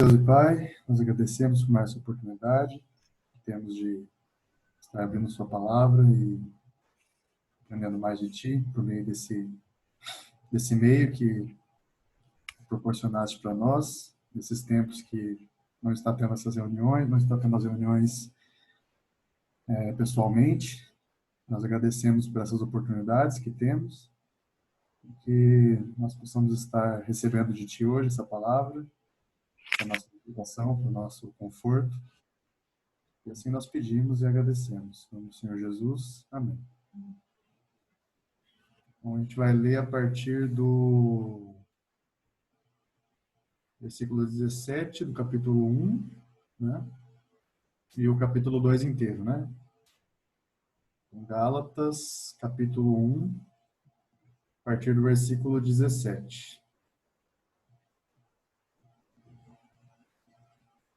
Deus e Pai, nós agradecemos por mais essa oportunidade que temos de estar abrindo Sua palavra e aprendendo mais de Ti por meio desse meio que proporcionaste para nós, nesses tempos que não está tendo essas reuniões, não está tendo as reuniões pessoalmente. Nós agradecemos por essas oportunidades que temos e que nós possamos estar recebendo de Ti hoje essa palavra, para a nossa edificação, para o nosso conforto. E assim nós pedimos e agradecemos. Em nome do Senhor Jesus. Amém. Então, a gente vai ler a partir do versículo 17 do capítulo 1, né? E o capítulo 2 inteiro, né? Gálatas, capítulo 1, a partir do versículo 17.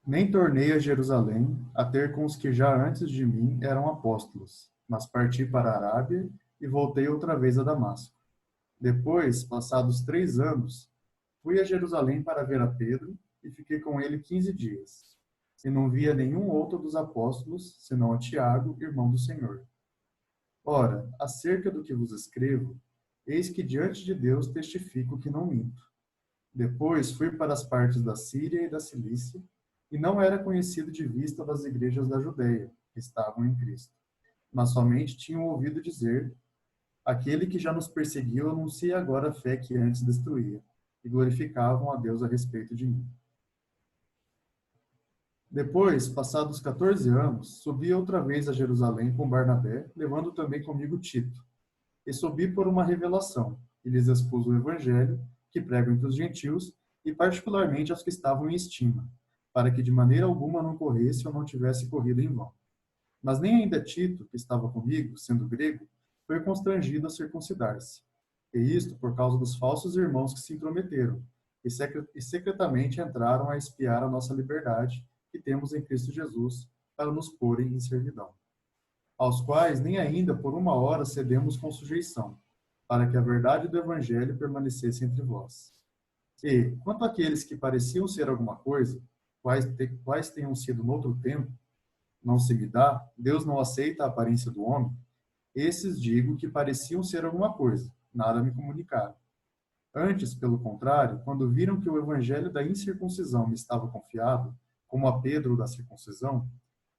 Nem tornei a Jerusalém a ter com os que já antes de mim eram apóstolos, mas parti para a Arábia e voltei outra vez a Damasco. Depois, passados 3 anos, fui a Jerusalém para ver a Pedro e fiquei com ele 15 dias. E não via nenhum outro dos apóstolos, senão a Tiago, irmão do Senhor. Ora, acerca do que vos escrevo, eis que diante de Deus testifico que não minto. Depois fui para as partes da Síria e da Cilícia, e não era conhecido de vista das igrejas da Judeia, que estavam em Cristo. Mas somente tinham ouvido dizer: aquele que já nos perseguiu anuncia agora a fé que antes destruía, e glorificavam a Deus a respeito de mim. Depois, passados 14 anos, subi outra vez a Jerusalém com Barnabé, levando também comigo Tito. E subi por uma revelação, e lhes expus o evangelho, que prego entre os gentios, e particularmente aos que estavam em estima, para que de maneira alguma não corresse ou não tivesse corrido em vão. Mas nem ainda Tito, que estava comigo, sendo grego, foi constrangido a circuncidar-se. E isto por causa dos falsos irmãos que se intrometeram, e secretamente entraram a espiar a nossa liberdade, que temos em Cristo Jesus, para nos porem em servidão. Aos quais nem ainda por uma hora cedemos com sujeição, para que a verdade do Evangelho permanecesse entre vós. E, quanto àqueles que pareciam ser alguma coisa, quais tenham sido noutro tempo, não se me dá, Deus não aceita a aparência do homem, esses digo que pareciam ser alguma coisa, nada me comunicaram. Antes, pelo contrário, quando viram que o evangelho da incircuncisão me estava confiado, como a Pedro da circuncisão,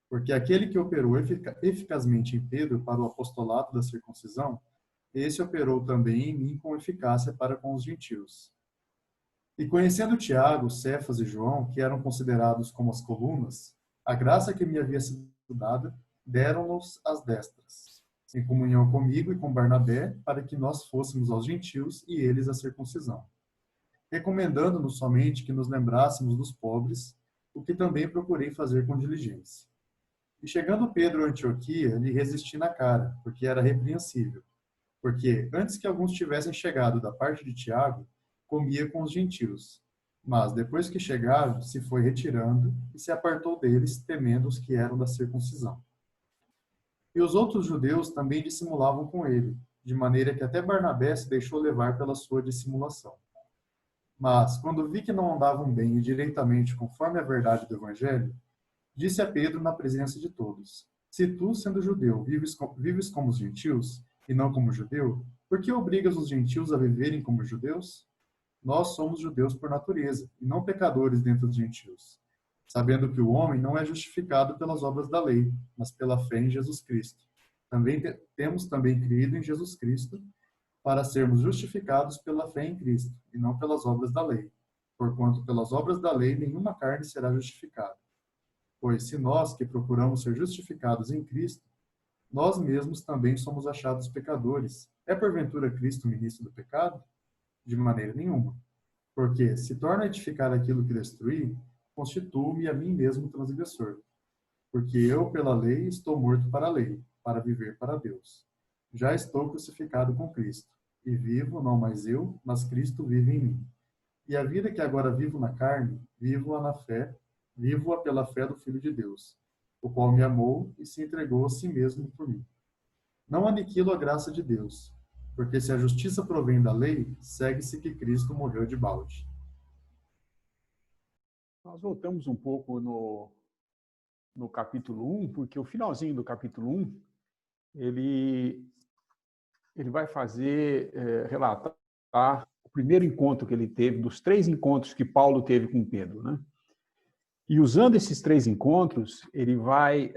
porque aquele que operou eficazmente em Pedro para o apostolado da circuncisão, esse operou também em mim com eficácia para com os gentios. E conhecendo Tiago, Cefas e João, que eram considerados como as colunas, a graça que me havia sido dada, deram-nos as destras, em comunhão comigo e com Barnabé, para que nós fôssemos aos gentios e eles à circuncisão, recomendando-nos somente que nos lembrássemos dos pobres, o que também procurei fazer com diligência. E chegando Pedro a Antioquia, lhe resisti na cara, porque era repreensível. Porque, antes que alguns tivessem chegado da parte de Tiago, comia com os gentios. Mas, depois que chegaram, se foi retirando e se apartou deles, temendo os que eram da circuncisão. E os outros judeus também dissimulavam com ele, de maneira que até Barnabé se deixou levar pela sua dissimulação. Mas, quando vi que não andavam bem e direitamente conforme a verdade do Evangelho, disse a Pedro na presença de todos: se tu, sendo judeu, vives como os gentios, e não como judeu, por que obrigas os gentios a viverem como judeus? Nós somos judeus por natureza, e não pecadores dentre os gentios, sabendo que o homem não é justificado pelas obras da lei, mas pela fé em Jesus Cristo. Temos também crido em Jesus Cristo, para sermos justificados pela fé em Cristo, e não pelas obras da lei, porquanto pelas obras da lei nenhuma carne será justificada. Pois se nós, que procuramos ser justificados em Cristo, nós mesmos também somos achados pecadores, é porventura Cristo ministro do pecado? De maneira nenhuma. Porque, se torna a edificar aquilo que destruí, constituo-me a mim mesmo transgressor. Porque eu, pela lei, estou morto para a lei, para viver para Deus. Já estou crucificado com Cristo, e vivo, não mais eu, mas Cristo vive em mim. E a vida que agora vivo na carne, vivo-a pela fé do Filho de Deus, o qual me amou e se entregou a si mesmo por mim. Não aniquilo a graça de Deus, porque se a justiça provém da lei, segue-se que Cristo morreu de balde. Nós voltamos um pouco no capítulo 1, porque o finalzinho do capítulo 1, ele vai relatar o primeiro encontro que ele teve, dos 3 encontros que Paulo teve com Pedro, né? E usando esses 3 encontros, ele vai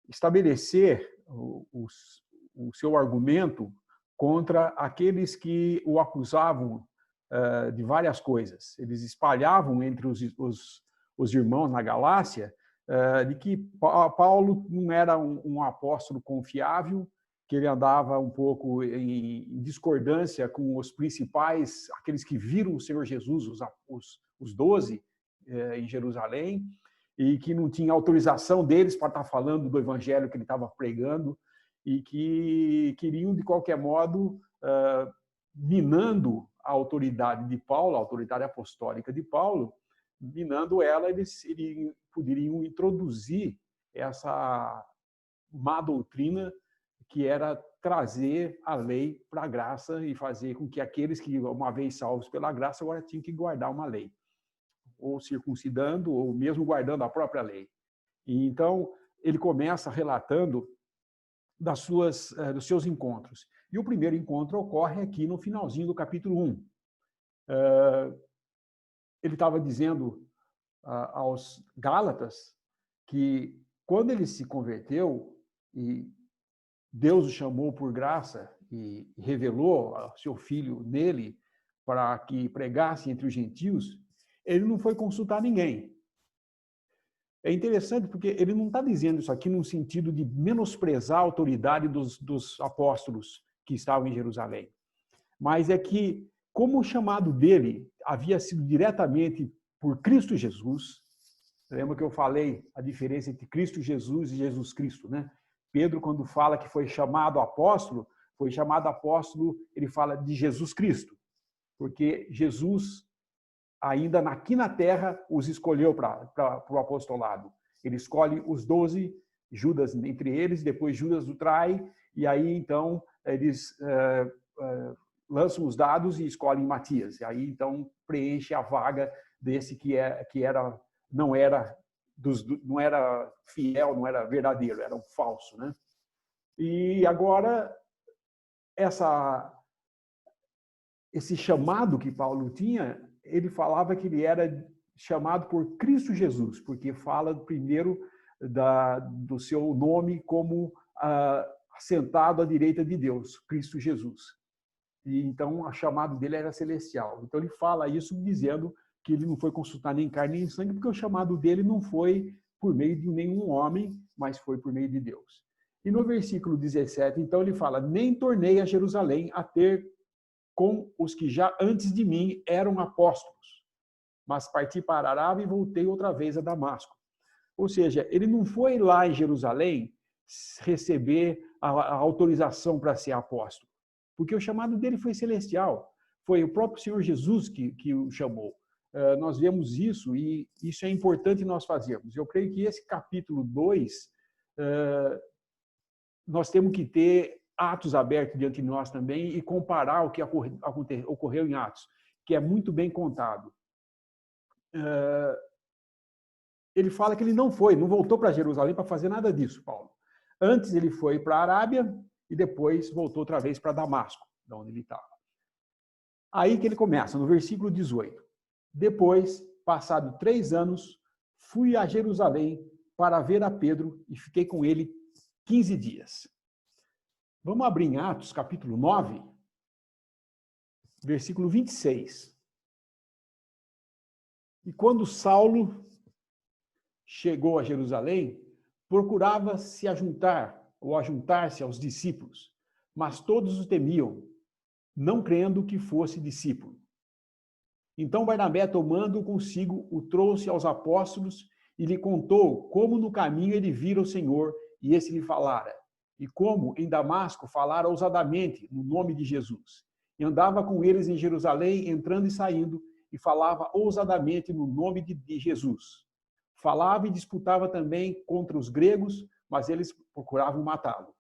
estabelecer o seu argumento contra aqueles que o acusavam de várias coisas. Eles espalhavam entre os irmãos na Galácia de que Paulo não era um apóstolo confiável, que ele andava um pouco em discordância com os principais, aqueles que viram o Senhor Jesus, os 12 em Jerusalém, e que não tinha autorização deles para estar falando do evangelho que ele estava pregando, e que queriam, de qualquer modo, minando a autoridade de Paulo, a autoridade apostólica de Paulo, minando ela, eles poderiam introduzir essa má doutrina que era trazer a lei para a graça e fazer com que aqueles que, uma vez salvos pela graça, agora tinham que guardar uma lei, ou circuncidando, ou mesmo guardando a própria lei. E então, ele começa relatando dos seus encontros. E o primeiro encontro ocorre aqui no finalzinho do capítulo 1. Ele estava dizendo aos Gálatas que, quando ele se converteu e Deus o chamou por graça e revelou o seu Filho nele para que pregasse entre os gentios, ele não foi consultar ninguém. É interessante porque ele não está dizendo isso aqui num sentido de menosprezar a autoridade dos apóstolos que estavam em Jerusalém. Mas é que, como o chamado dele havia sido diretamente por Cristo Jesus, lembra que eu falei a diferença entre Cristo Jesus e Jesus Cristo, né? Pedro, quando fala que foi chamado apóstolo, ele fala de Jesus Cristo, porque Jesus, ainda aqui na terra, os escolheu para o apostolado. Ele escolhe os 12, Judas entre eles, depois Judas o trai, e aí, então, eles lançam os dados e escolhem Matias. E aí, então, preenche a vaga desse que não era fiel, não era verdadeiro, era um falso, né? E agora, esse chamado que Paulo tinha, ele falava que ele era chamado por Cristo Jesus, porque fala primeiro do seu nome como assentado à direita de Deus, Cristo Jesus. E então, o chamado dele era celestial. Então, ele fala isso dizendo que ele não foi consultar nem carne nem sangue, porque o chamado dele não foi por meio de nenhum homem, mas foi por meio de Deus. E no versículo 17, então, ele fala: nem tornei a Jerusalém a ter com os que já antes de mim eram apóstolos, mas parti para a Arábia e voltei outra vez a Damasco. Ou seja, ele não foi lá em Jerusalém receber a autorização para ser apóstolo, porque o chamado dele foi celestial. Foi o próprio Senhor Jesus que o chamou. Nós vemos isso e isso é importante nós fazermos. Eu creio que esse capítulo 2, nós temos que ter Atos abertos diante de nós também e comparar o que ocorreu em Atos, que é muito bem contado. Ele fala que ele não voltou para Jerusalém para fazer nada disso, Paulo. Antes ele foi para a Arábia e depois voltou outra vez para Damasco, de onde ele estava. Aí que ele começa, no versículo 18. Depois, passado 3 anos, fui a Jerusalém para ver a Pedro e fiquei com ele 15 dias. Vamos abrir em Atos, capítulo 9, versículo 26. E quando Saulo chegou a Jerusalém, procurava se ajuntar-se aos discípulos, mas todos o temiam, não crendo que fosse discípulo. Então Barnabé, tomando-o consigo, o trouxe aos apóstolos e lhe contou como no caminho ele vira o Senhor e esse lhe falara, e como em Damasco falara ousadamente no nome de Jesus. E andava com eles em Jerusalém, entrando e saindo, e falava ousadamente no nome de Jesus. Falava e disputava também contra os gregos, mas eles procuravam matá-lo.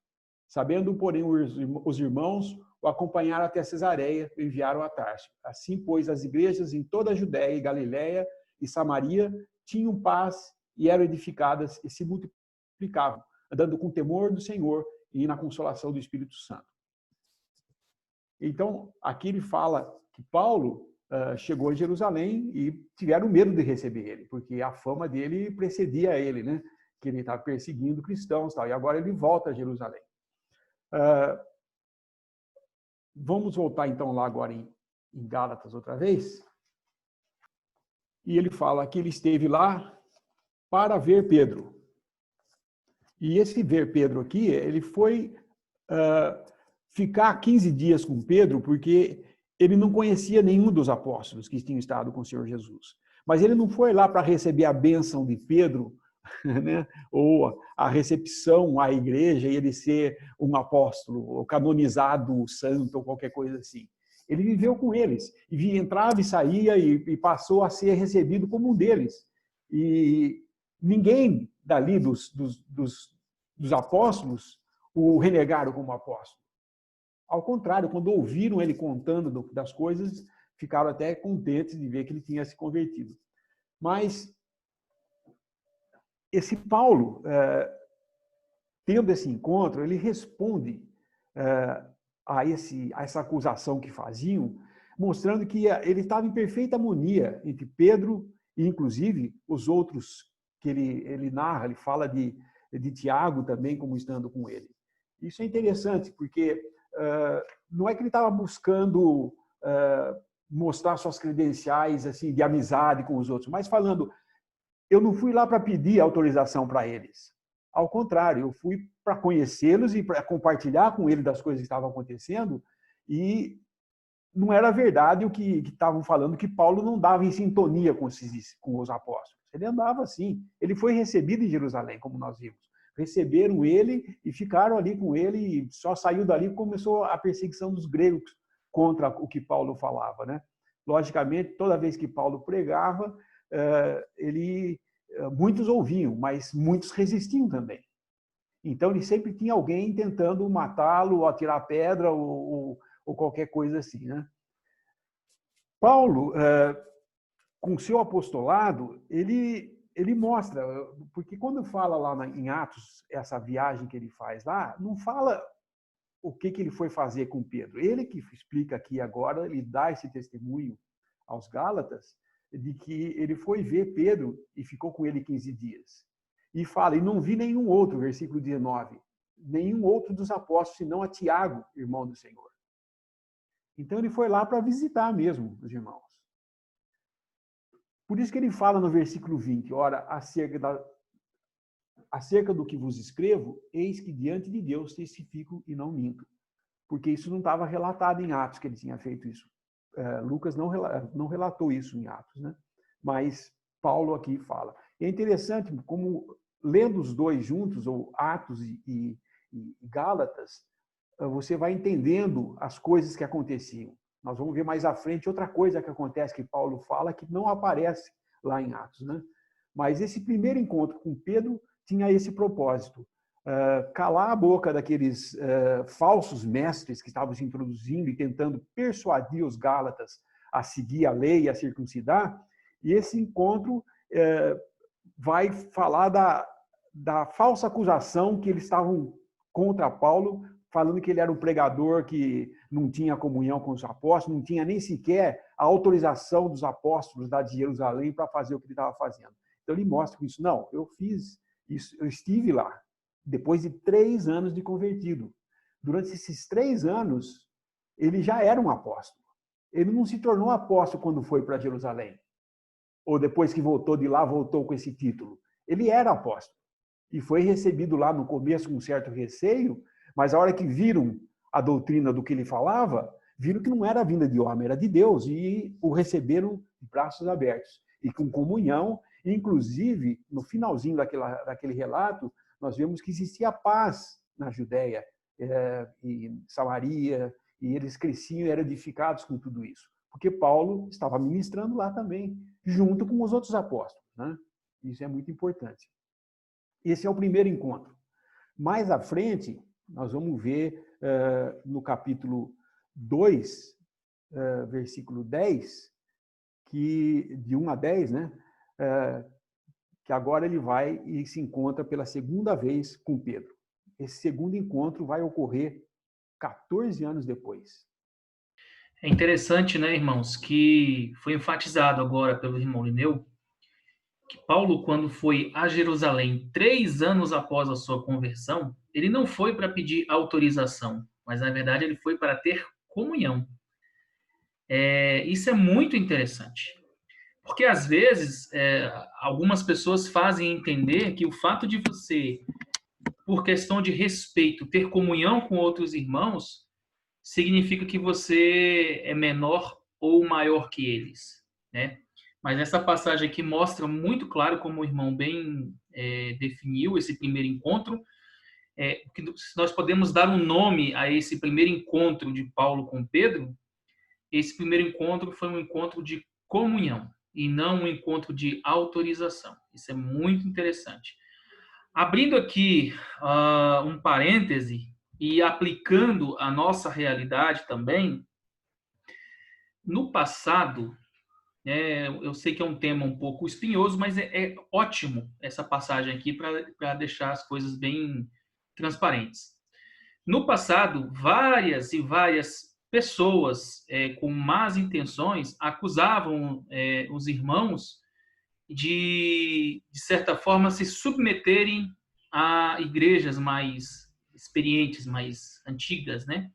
Sabendo, porém, os irmãos o acompanharam até Cesareia e enviaram a Tarso. Assim, pois, as igrejas em toda a Judéia e Galiléia e Samaria tinham paz e eram edificadas e se multiplicavam, andando com temor do Senhor e na consolação do Espírito Santo. Então, aqui ele fala que Paulo chegou a Jerusalém e tiveram medo de receber ele, porque a fama dele precedia ele, né? Que ele estava perseguindo cristãos, tal, e agora ele volta a Jerusalém. Vamos voltar então lá agora em Gálatas outra vez. E ele fala que ele esteve lá para ver Pedro. E esse ver Pedro aqui, ele foi ficar 15 dias com Pedro, porque ele não conhecia nenhum dos apóstolos que tinham estado com o Senhor Jesus. Mas ele não foi lá para receber a bênção de Pedro, né? Ou a recepção à igreja e ele ser um apóstolo, ou canonizado santo, ou qualquer coisa assim. Ele viveu com eles, e entrava e saía, e passou a ser recebido como um deles. E ninguém dali dos apóstolos o renegaram como apóstolo. Ao contrário, quando ouviram ele contando das coisas, ficaram até contentes de ver que ele tinha se convertido. Mas esse Paulo, tendo esse encontro, ele responde a essa acusação que faziam, mostrando que ele estava em perfeita harmonia entre Pedro e, inclusive, os outros que ele narra. Ele fala de Tiago também como estando com ele. Isso é interessante, porque não é que ele estava buscando mostrar suas credenciais assim de amizade com os outros, mas falando, eu não fui lá para pedir autorização para eles. Ao contrário, eu fui para conhecê-los e para compartilhar com eles das coisas que estavam acontecendo, e não era verdade o que estavam falando, que Paulo não dava em sintonia com os apóstolos. Ele andava assim. Ele foi recebido em Jerusalém, como nós vimos. Receberam ele e ficaram ali com ele, e só saiu dali e começou a perseguição dos gregos contra o que Paulo falava, né? Logicamente, toda vez que Paulo pregava, muitos ouviam, mas muitos resistiam também. Então, ele sempre tinha alguém tentando matá-lo, ou atirar pedra, ou qualquer coisa assim, né? Paulo, com seu apostolado, ele mostra, porque quando fala lá em Atos, essa viagem que ele faz lá, não fala o que ele foi fazer com Pedro. Ele que explica aqui agora, ele dá esse testemunho aos Gálatas, de que ele foi ver Pedro e ficou com ele 15 dias. E fala, e não vi nenhum outro, versículo 19, nenhum outro dos apóstolos, senão a Tiago, irmão do Senhor. Então ele foi lá para visitar mesmo os irmãos. Por isso que ele fala no versículo 20, ora, acerca do que vos escrevo, eis que diante de Deus testifico e não minto. Porque isso não estava relatado em Atos, que ele tinha feito isso. Lucas não relatou isso em Atos, né? Mas Paulo aqui fala. E é interessante, como lendo os dois juntos, ou Atos e Gálatas, você vai entendendo as coisas que aconteciam. Nós vamos ver mais à frente outra coisa que acontece, que Paulo fala, que não aparece lá em Atos, né? Mas esse primeiro encontro com Pedro tinha esse propósito, calar a boca daqueles falsos mestres que estavam se introduzindo e tentando persuadir os Gálatas a seguir a lei e a circuncidar. E esse encontro vai falar da falsa acusação que eles estavam contra Paulo, falando que ele era um pregador que não tinha comunhão com os apóstolos, não tinha nem sequer a autorização dos apóstolos da de Jerusalém para fazer o que ele estava fazendo. Então ele mostra com isso, não, eu fiz isso, eu estive lá, depois de 3 anos de convertido. Durante esses 3 anos, ele já era um apóstolo. Ele não se tornou apóstolo quando foi para Jerusalém, ou depois que voltou de lá, voltou com esse título. Ele era apóstolo. E foi recebido lá no começo com um certo receio, mas a hora que viram a doutrina do que ele falava, viram que não era a vinda de homem, era de Deus, e o receberam de braços abertos, e com comunhão. Inclusive, no finalzinho daquele relato, nós vemos que existia paz na Judéia e Samaria, e eles cresciam e eram edificados com tudo isso. Porque Paulo estava ministrando lá também, junto com os outros apóstolos, né? Isso é muito importante. Esse é o primeiro encontro. Mais à frente, nós vamos ver no capítulo 2, versículo 10, que, de 1 a 10, né? que agora ele vai e se encontra pela segunda vez com Pedro. Esse segundo encontro vai ocorrer 14 anos depois. É interessante, né, irmãos, que foi enfatizado agora pelo irmão Lineu, que Paulo, quando foi a Jerusalém 3 anos após a sua conversão, ele não foi para pedir autorização, mas na verdade ele foi para ter comunhão. Isso é muito interessante, porque às vezes algumas pessoas fazem entender que o fato de você, por questão de respeito, ter comunhão com outros irmãos, significa que você é menor ou maior que eles, né? Mas essa passagem aqui mostra muito claro, como o irmão bem definiu esse primeiro encontro, que nós podemos dar um nome a esse primeiro encontro de Paulo com Pedro. Esse primeiro encontro foi um encontro de comunhão e não um encontro de autorização. Isso é muito interessante. Abrindo aqui um parêntese e aplicando a nossa realidade também, no passado, eu sei que é um tema um pouco espinhoso, mas é ótimo essa passagem aqui para deixar as coisas bem transparentes. No passado, várias e várias pessoas com más intenções acusavam os irmãos de certa forma, se submeterem a igrejas mais experientes, mais antigas, né?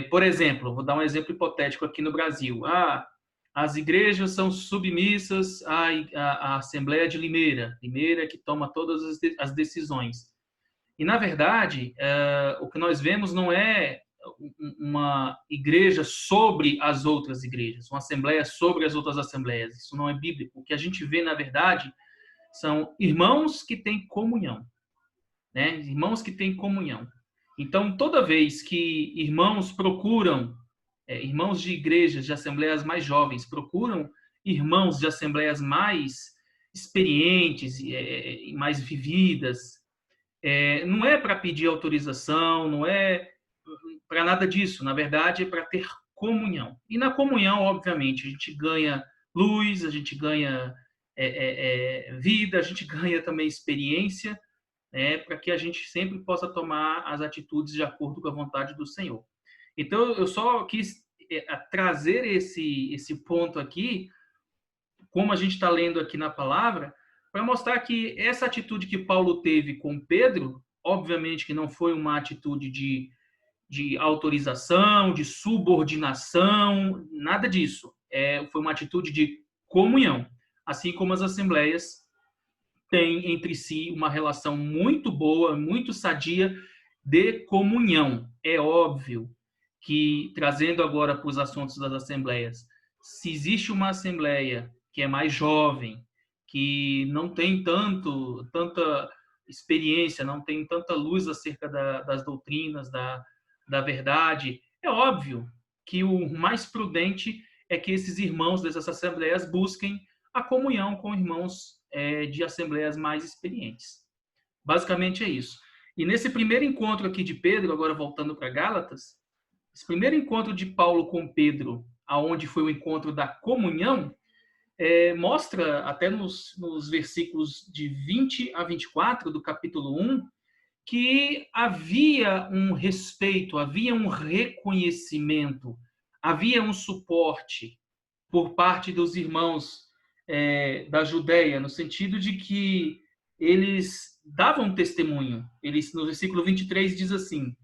Por exemplo, vou dar um exemplo hipotético aqui no Brasil. As igrejas são submissas à Assembleia de Limeira, Limeira que toma todas as decisões. E, na verdade, o que nós vemos não é uma igreja sobre as outras igrejas, uma assembleia sobre as outras assembleias. Isso não é bíblico. O que a gente vê, na verdade, são irmãos que têm comunhão, né? Irmãos que têm comunhão. Então, toda vez que irmãos procuram, irmãos de igrejas, de assembleias mais jovens, procuram irmãos de assembleias mais experientes e mais vividas, não é para pedir autorização, não é para nada disso. Na verdade, é para ter comunhão. E na comunhão, obviamente, a gente ganha luz, a gente ganha vida, a gente ganha também experiência, para que a gente sempre possa tomar as atitudes de acordo com a vontade do Senhor. Então, eu só quis trazer esse ponto aqui, como a gente está lendo aqui na palavra, para mostrar que essa atitude que Paulo teve com Pedro, obviamente que não foi uma atitude de autorização, de subordinação, nada disso. Foi uma atitude de comunhão, assim como as assembleias têm entre si uma relação muito boa, muito sadia de comunhão. É óbvio que, trazendo agora para os assuntos das assembleias, se existe uma assembleia que é mais jovem, que não tem tanta experiência, não tem tanta luz acerca das doutrinas, da verdade, é óbvio que o mais prudente é que esses irmãos dessas assembleias busquem a comunhão com irmãos de assembleias mais experientes. Basicamente é isso. E nesse primeiro encontro aqui de Pedro, agora voltando para Gálatas, esse primeiro encontro de Paulo com Pedro, aonde foi o encontro da comunhão, mostra até nos versículos de 20 a 24 do capítulo 1, que havia um respeito, havia um reconhecimento, havia um suporte por parte dos irmãos da Judéia, no sentido de que eles davam testemunho. Eles, no versículo 23 diz assim: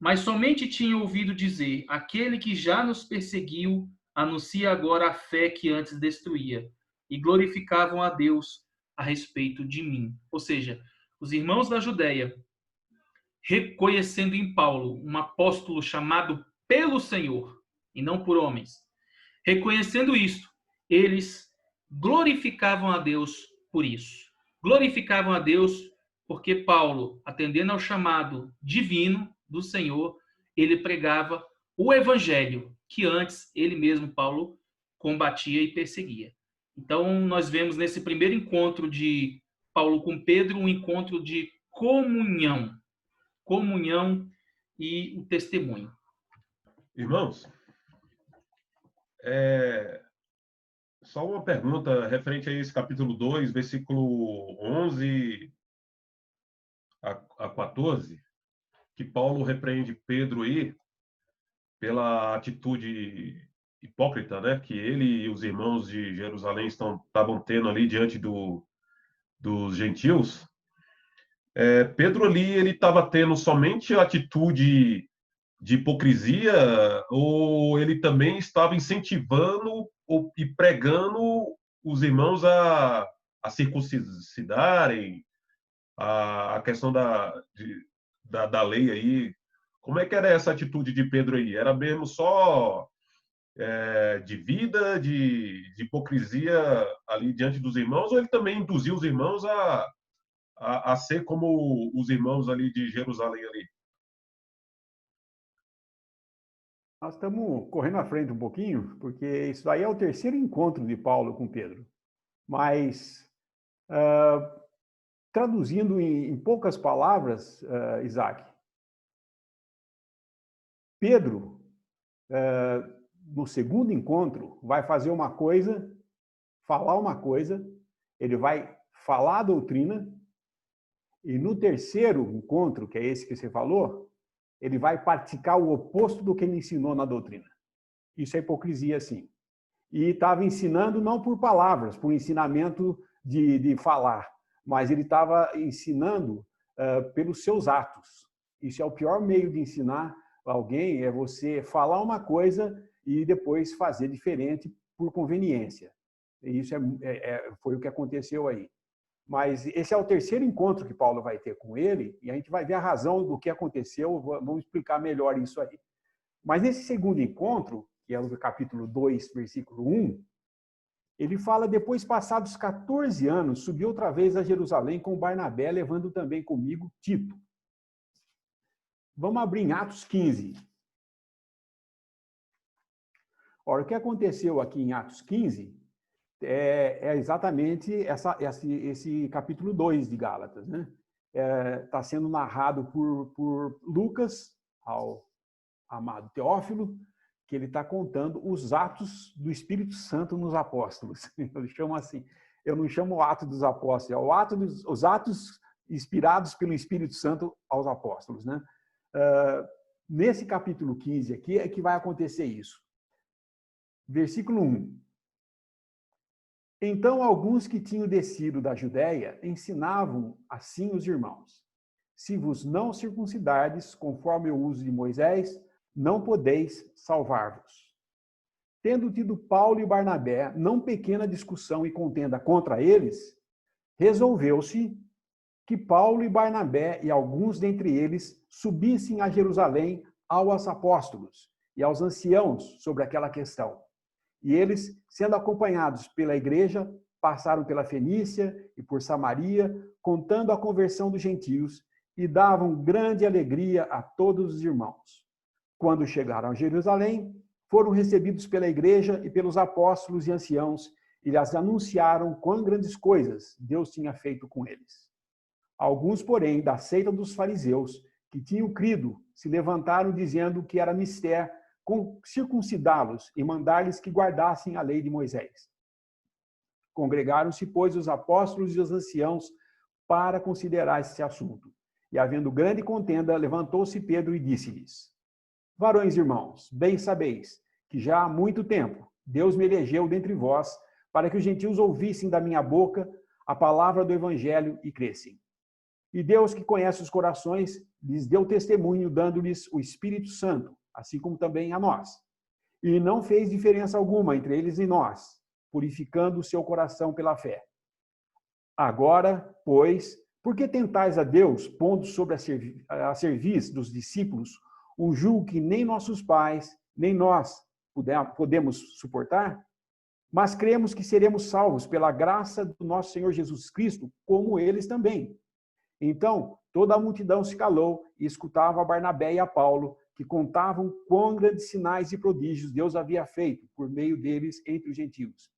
mas somente tinham ouvido dizer, aquele que já nos perseguiu anuncia agora a fé que antes destruía, e glorificavam a Deus a respeito de mim. Ou seja, os irmãos da Judéia, reconhecendo em Paulo um apóstolo chamado pelo Senhor, e não por homens, reconhecendo isto, eles glorificavam a Deus por isso. Glorificavam a Deus porque Paulo, atendendo ao chamado divino do Senhor, ele pregava o evangelho que antes ele mesmo, Paulo, combatia e perseguia. Então, nós vemos nesse primeiro encontro de Paulo com Pedro um encontro de comunhão e o testemunho. Irmãos, Só uma pergunta referente a esse capítulo 2, versículo 11 a 14, que Paulo repreende Pedro aí pela atitude hipócrita, né, que ele e os irmãos de Jerusalém estavam tendo ali diante dos gentios. Pedro ali, ele estava tendo somente a atitude de hipocrisia, ou ele também estava incentivando e pregando os irmãos a circuncidarem, a questão da lei aí? Como é que era essa atitude de Pedro aí? Era mesmo só de vida, de hipocrisia ali diante dos irmãos, ou ele também induziu os irmãos a ser como os irmãos ali de Jerusalém ali? Nós estamos correndo à frente um pouquinho, porque isso daí é o terceiro encontro de Paulo com Pedro. Mas, traduzindo em poucas palavras, Isaac, Pedro, no segundo encontro, vai fazer uma coisa, falar uma coisa, ele vai falar a doutrina, e no terceiro encontro, que é esse que você falou, ele vai praticar o oposto do que ele ensinou na doutrina. Isso é hipocrisia, sim. E estava ensinando não por palavras, por ensinamento de falar, mas ele estava ensinando pelos seus atos. Isso é o pior meio de ensinar alguém, é você falar uma coisa e depois fazer diferente por conveniência. E isso foi o que aconteceu aí. Mas esse é o terceiro encontro que Paulo vai ter com ele, e a gente vai ver a razão do que aconteceu, vamos explicar melhor isso aí. Mas nesse segundo encontro, que é o capítulo 2, versículo 1, ele fala: depois, passados 14 anos, subi outra vez a Jerusalém com Barnabé, levando também comigo Tito. Vamos abrir em Atos 15. Ora, o que aconteceu aqui em Atos 15 é exatamente esse capítulo 2 de Gálatas, né? Está sendo narrado por Lucas, ao amado Teófilo, que ele está contando os atos do Espírito Santo nos apóstolos. Eu chamo assim, eu não chamo o ato dos apóstolos, é os atos inspirados pelo Espírito Santo aos apóstolos, né? Nesse capítulo 15 aqui é que vai acontecer isso. Versículo 1. Então, alguns que tinham descido da Judéia ensinavam assim os irmãos: se vos não circuncidardes, conforme o uso de Moisés, não podeis salvar-vos. Tendo tido Paulo e Barnabé não pequena discussão e contenda contra eles, resolveu-se que Paulo e Barnabé e alguns dentre eles subissem a Jerusalém aos apóstolos e aos anciãos sobre aquela questão. E eles, sendo acompanhados pela igreja, passaram pela Fenícia e por Samaria, contando a conversão dos gentios, e davam grande alegria a todos os irmãos. Quando chegaram a Jerusalém, foram recebidos pela igreja e pelos apóstolos e anciãos, e lhes anunciaram quão grandes coisas Deus tinha feito com eles. Alguns, porém, da seita dos fariseus, que tinham crido, se levantaram dizendo que era mister circuncidá-los e mandar-lhes que guardassem a lei de Moisés. Congregaram-se, pois, os apóstolos e os anciãos para considerar esse assunto. E, havendo grande contenda, levantou-se Pedro e disse-lhes: varões irmãos, bem sabeis que já há muito tempo Deus me elegeu dentre vós para que os gentios ouvissem da minha boca a palavra do evangelho e crescem. E Deus, que conhece os corações, lhes deu testemunho, dando-lhes o Espírito Santo, assim como também a nós. E não fez diferença alguma entre eles e nós, purificando o seu coração pela fé. Agora, pois, por que tentais a Deus, pondo sobre a cerviz dos discípulos um jugo que nem nossos pais, nem nós podemos suportar? Mas cremos que seremos salvos pela graça do nosso Senhor Jesus Cristo, como eles também. Então, toda a multidão se calou e escutava a Barnabé e a Paulo, que contavam quão grandes sinais e prodígios Deus havia feito por meio deles entre os gentios.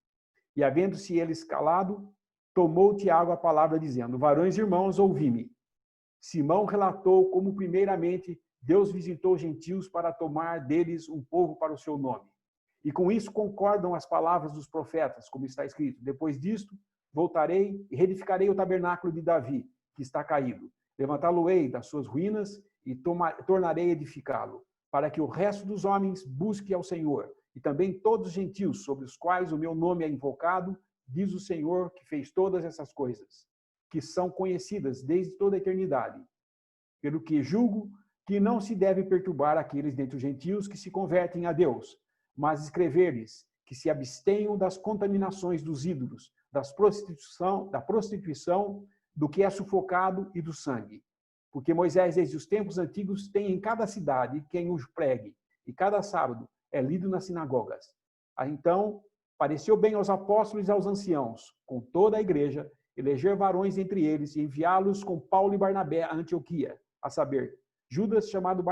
E, havendo-se eles calado, tomou Tiago a palavra, dizendo: varões irmãos, ouvi-me. Simão relatou como, primeiramente, Deus visitou os gentios para tomar deles um povo para o seu nome. E com isso concordam as palavras dos profetas, como está escrito: depois disto, voltarei e reedificarei o tabernáculo de Davi, que está caído. Levantá-lo-ei das suas ruínas e tornarei a edificá-lo, para que o resto dos homens busque ao Senhor, e também todos os gentios sobre os quais o meu nome é invocado, diz o Senhor que fez todas essas coisas, que são conhecidas desde toda a eternidade. Pelo que julgo que não se deve perturbar aqueles dentre os gentios que se convertem a Deus, mas escrever-lhes que se abstenham das contaminações dos ídolos, da prostituição, do que é sufocado e do sangue. Porque Moisés, desde os tempos antigos, tem em cada cidade quem os pregue, e cada sábado é lido nas sinagogas. Então, pareceu bem aos apóstolos e aos anciãos, com toda a igreja, eleger varões entre eles e enviá-los com Paulo e Barnabé a Antioquia, a saber, Judas, chamado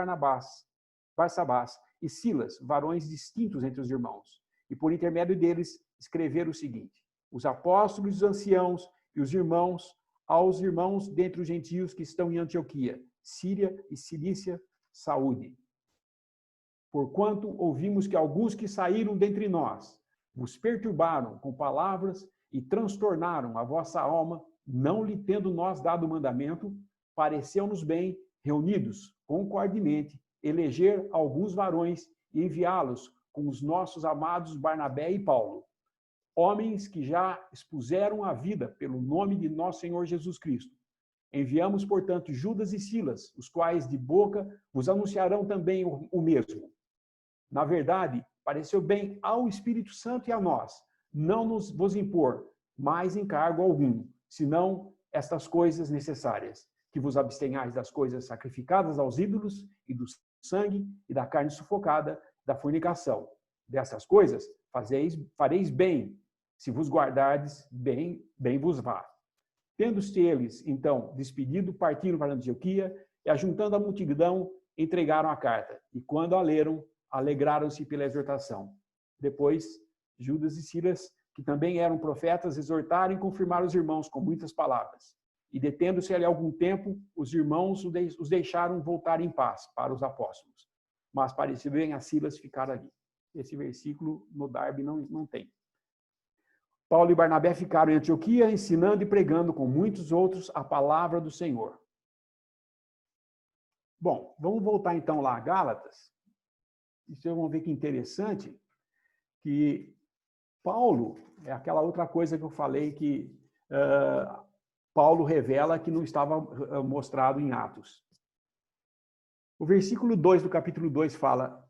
Barsabás, e Silas, varões distintos entre os irmãos. E por intermédio deles, escrever o seguinte: os apóstolos, os anciãos e os irmãos, aos irmãos dentre os gentios que estão em Antioquia, Síria e Cilícia, saúde. Porquanto ouvimos que alguns que saíram dentre nós vos perturbaram com palavras e transtornaram a vossa alma, não lhe tendo nós dado mandamento, pareceu-nos bem, reunidos concordemente, eleger alguns varões e enviá-los com os nossos amados Barnabé e Paulo, homens que já expuseram a vida pelo nome de nosso Senhor Jesus Cristo. Enviamos, portanto, Judas e Silas, os quais de boca vos anunciarão também o mesmo. Na verdade, pareceu bem ao Espírito Santo e a nós, não vos impor mais encargo algum, senão estas coisas necessárias, que vos abstenhais das coisas sacrificadas aos ídolos e do sangue e da carne sufocada, da fornicação. Dessas coisas fareis bem, se vos guardardes, bem vos vá. Tendo-se eles, então, despedido, partiram para Antioquia e, ajuntando a multidão, entregaram a carta. E, quando a leram, alegraram-se pela exortação. Depois, Judas e Silas, que também eram profetas, exortaram e confirmaram os irmãos com muitas palavras. E, detendo-se ali algum tempo, os irmãos os deixaram voltar em paz para os apóstolos. Mas pareceu bem a Silas ficar ali. Esse versículo no Darby não tem. Paulo e Barnabé ficaram em Antioquia, ensinando e pregando com muitos outros a palavra do Senhor. Bom, vamos voltar então lá a Gálatas. E vocês vão ver que interessante que Paulo, é aquela outra coisa que eu falei que Paulo revela que não estava mostrado em Atos. O versículo 2 do capítulo 2 fala: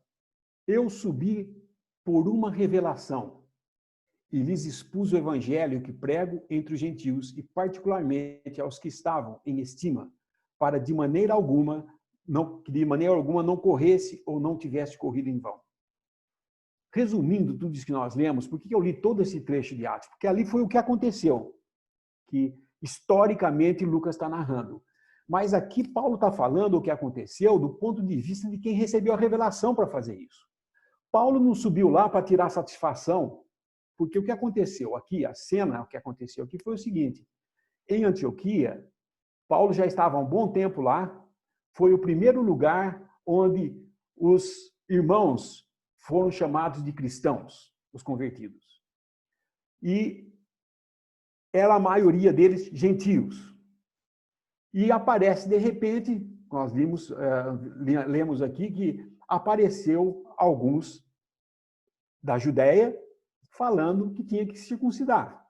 eu subi por uma revelação e lhes expus o evangelho que prego entre os gentios e particularmente aos que estavam em estima, para de maneira alguma não corresse ou não tivesse corrido em vão. Resumindo tudo isso que nós lemos, por que eu li todo esse trecho de Atos? Porque ali foi o que aconteceu, que historicamente Lucas está narrando. Mas aqui Paulo está falando o que aconteceu do ponto de vista de quem recebeu a revelação para fazer isso. Paulo não subiu lá para tirar satisfação, porque o que aconteceu aqui, a cena, o que aconteceu aqui foi o seguinte: em Antioquia, Paulo já estava há um bom tempo lá, foi o primeiro lugar onde os irmãos foram chamados de cristãos, os convertidos. E era a maioria deles gentios. E aparece, de repente, nós lemos aqui que apareceu alguns da Judéia falando que tinha que se circuncidar.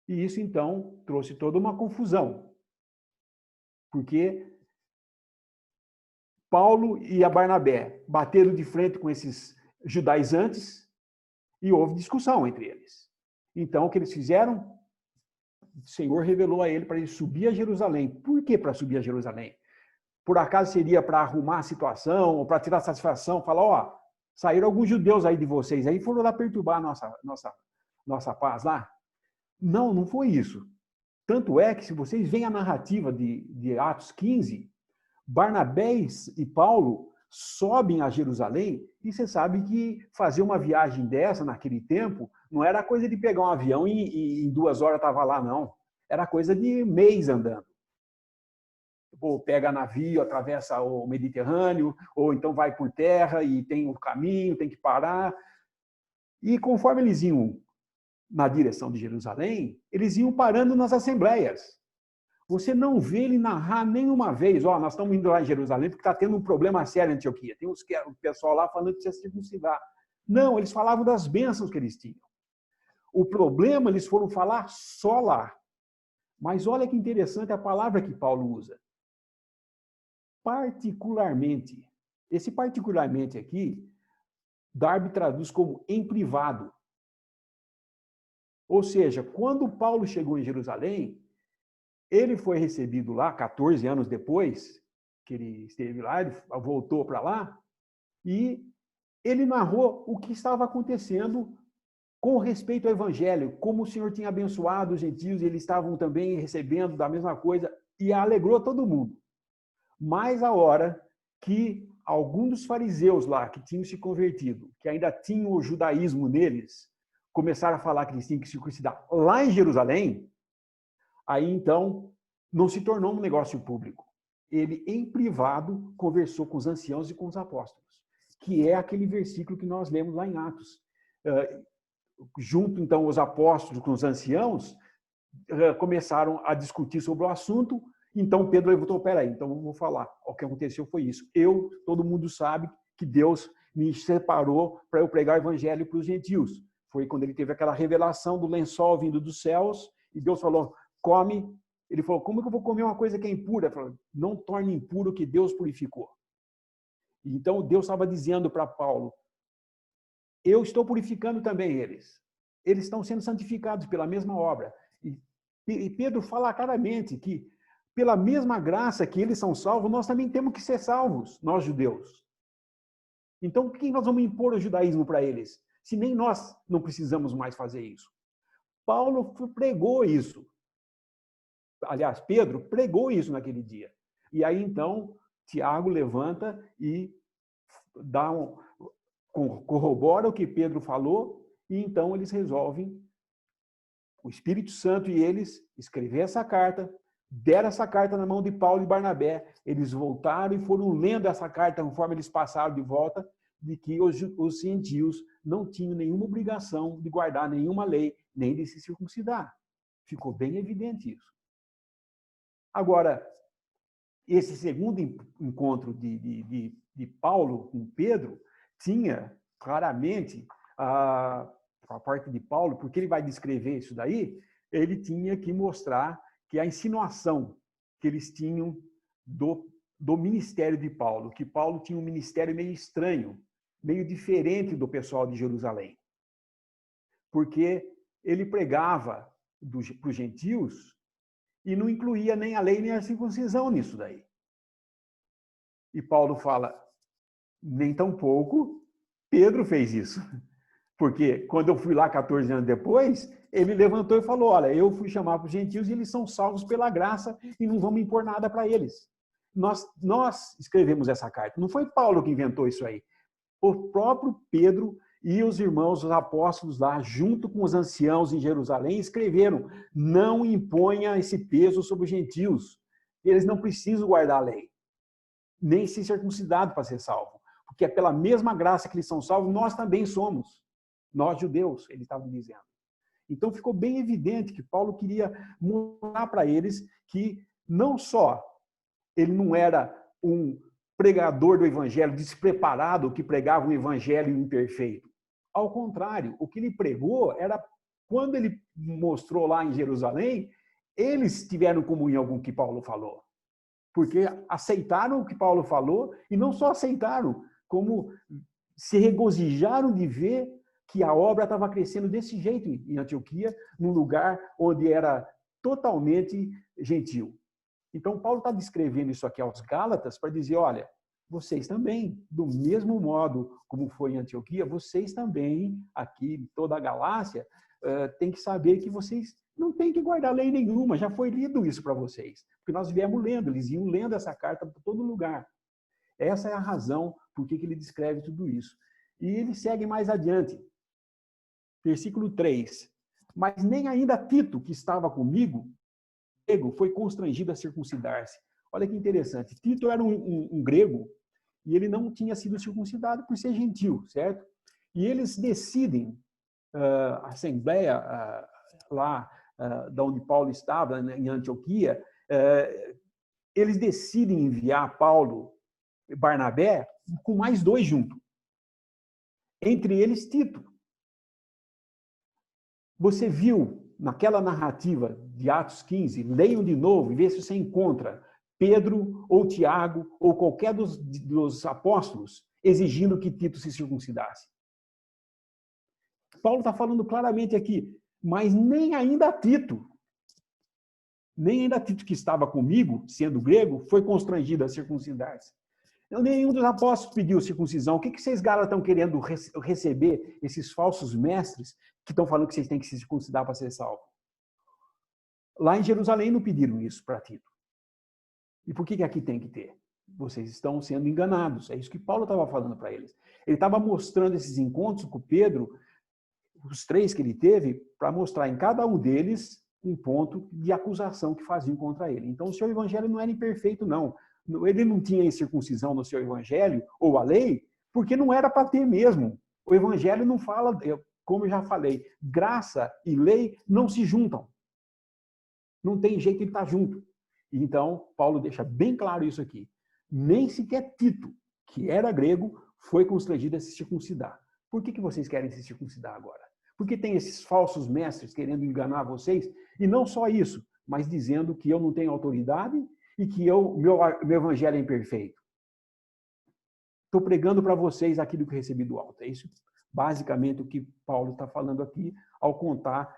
E isso, então, trouxe toda uma confusão. Porque Paulo e a Barnabé bateram de frente com esses judaizantes e houve discussão entre eles. Então, o que eles fizeram? O Senhor revelou a ele para ele subir a Jerusalém. Por que para subir a Jerusalém? Por acaso seria para arrumar a situação, ou para tirar satisfação, falar, ó, saíram alguns judeus aí de vocês, aí foram lá perturbar a nossa paz lá? Não, não foi isso. Tanto é que, se vocês veem a narrativa de Atos 15, Barnabé e Paulo sobem a Jerusalém, e você sabe que fazer uma viagem dessa, naquele tempo, não era coisa de pegar um avião e em 2 horas estava lá, não. Era coisa de mês andando. ou pega navio, atravessa o Mediterrâneo, ou então vai por terra e tem um caminho, tem que parar. E conforme eles iam na direção de Jerusalém, eles iam parando nas assembleias. Você não vê ele narrar nenhuma vez, nós estamos indo lá em Jerusalém porque está tendo um problema sério em Antioquia. Tem o pessoal lá falando que precisa circuncidar. Não, eles falavam das bênçãos que eles tinham. O problema eles foram falar só lá. Mas olha que interessante a palavra que Paulo usa. Particularmente. Esse particularmente aqui, Darby traduz como em privado. Ou seja, quando Paulo chegou em Jerusalém, ele foi recebido lá 14 anos depois que ele esteve lá, ele voltou para lá, e ele narrou o que estava acontecendo com respeito ao evangelho, como o Senhor tinha abençoado os gentios, e eles estavam também recebendo da mesma coisa, e alegrou todo mundo. Mas a hora que alguns dos fariseus lá, que tinham se convertido, que ainda tinham o judaísmo neles, começaram a falar que eles tinham que circuncidar lá em Jerusalém, aí então não se tornou um negócio público. Ele, em privado, conversou com os anciãos e com os apóstolos, que é aquele versículo que nós lemos lá em Atos. Junto, então, os apóstolos com os anciãos, começaram a discutir sobre o assunto. Então, Pedro levantou, peraí, então eu vou falar. O que aconteceu foi isso. Todo mundo sabe que Deus me separou para eu pregar o evangelho para os gentios. Foi quando ele teve aquela revelação do lençol vindo dos céus, e Deus falou, come. Ele falou, como que eu vou comer uma coisa que é impura? Ele falou, não torne impuro o que Deus purificou. Então, Deus estava dizendo para Paulo, eu estou purificando também eles. Eles estão sendo santificados pela mesma obra. E Pedro fala claramente que, pela mesma graça que eles são salvos, nós também temos que ser salvos, nós judeus. Então, por que nós vamos impor o judaísmo para eles? Se nem nós não precisamos mais fazer isso. Paulo pregou isso. Aliás, Pedro pregou isso naquele dia. E aí, então, Tiago levanta e corrobora o que Pedro falou, e então eles resolvem, o Espírito Santo e eles, escrever essa carta, deram essa carta na mão de Paulo e Barnabé. Eles voltaram e foram lendo essa carta conforme eles passaram de volta, de que os gentios não tinham nenhuma obrigação de guardar nenhuma lei, nem de se circuncidar. Ficou bem evidente isso. Agora, esse segundo encontro de Paulo com Pedro tinha claramente a parte de Paulo, porque ele vai descrever isso daí, ele tinha que mostrar que a insinuação que eles tinham do ministério de Paulo, que Paulo tinha um ministério meio estranho, meio diferente do pessoal de Jerusalém. Porque ele pregava para os gentios e não incluía nem a lei nem a circuncisão nisso daí. E Paulo fala, nem tampouco Pedro fez isso. Porque quando eu fui lá 14 anos depois, ele levantou e falou, olha, eu fui chamar para os gentios e eles são salvos pela graça e não vamos impor nada para eles. Nós escrevemos essa carta. Não foi Paulo que inventou isso aí. O próprio Pedro e os irmãos, os apóstolos lá, junto com os anciãos em Jerusalém, escreveram, não imponha esse peso sobre os gentios. Eles não precisam guardar a lei, nem ser circuncidado para ser salvo. Porque é pela mesma graça que eles são salvos, nós também somos. Nós, judeus, ele estava dizendo. Então, ficou bem evidente que Paulo queria mostrar para eles que não só ele não era um pregador do evangelho despreparado, que pregava um evangelho imperfeito. Ao contrário, o que ele pregou era, quando ele mostrou lá em Jerusalém, eles tiveram comunhão com o que Paulo falou. Porque aceitaram o que Paulo falou, e não só aceitaram, como se regozijaram de ver que a obra estava crescendo desse jeito em Antioquia, num lugar onde era totalmente gentil. Então, Paulo está descrevendo isso aqui aos Gálatas para dizer, olha, vocês também, do mesmo modo como foi em Antioquia, vocês também, aqui em toda a Galácia, têm que saber que vocês não têm que guardar lei nenhuma, já foi lido isso para vocês. Porque nós viemos lendo, eles iam lendo essa carta para todo lugar. Essa é a razão por que ele descreve tudo isso. E ele segue mais adiante. Versículo 3. Mas nem ainda Tito, que estava comigo, foi constrangido a circuncidar-se. Olha que interessante. Tito era um grego e ele não tinha sido circuncidado por ser gentil, certo? E eles decidem, a assembleia lá da onde Paulo estava, em Antioquia, eles decidem enviar Paulo e Barnabé com mais 2 junto. Entre eles, Tito. Você viu naquela narrativa de Atos 15, leiam de novo e vê se você encontra Pedro ou Tiago ou qualquer dos apóstolos exigindo que Tito se circuncidasse. Paulo está falando claramente aqui, mas nem ainda Tito que estava comigo, sendo grego, foi constrangido a circuncidar-se. Nenhum dos apóstolos pediu circuncisão. O que vocês, Gálatas, estão querendo receber esses falsos mestres que estão falando que vocês têm que se circuncidar para ser salvo? Lá em Jerusalém não pediram isso para Tito. E por que aqui tem que ter? Vocês estão sendo enganados. É isso que Paulo estava falando para eles. Ele estava mostrando esses encontros com Pedro, os 3 que ele teve, para mostrar em cada um deles um ponto de acusação que faziam contra ele. Então, o seu evangelho não era imperfeito, não. Ele não tinha incircuncisão no seu evangelho, ou a lei, porque não era para ter mesmo. O evangelho não fala, como eu já falei, graça e lei não se juntam. Não tem jeito de estar junto. Então, Paulo deixa bem claro isso aqui. Nem sequer Tito, que era grego, foi constrangido a se circuncidar. Por que vocês querem se circuncidar agora? Porque tem esses falsos mestres querendo enganar vocês, e não só isso, mas dizendo que eu não tenho autoridade e que meu evangelho é imperfeito. Estou pregando para vocês aquilo que recebi do alto. É isso, basicamente, o que Paulo está falando aqui, ao contar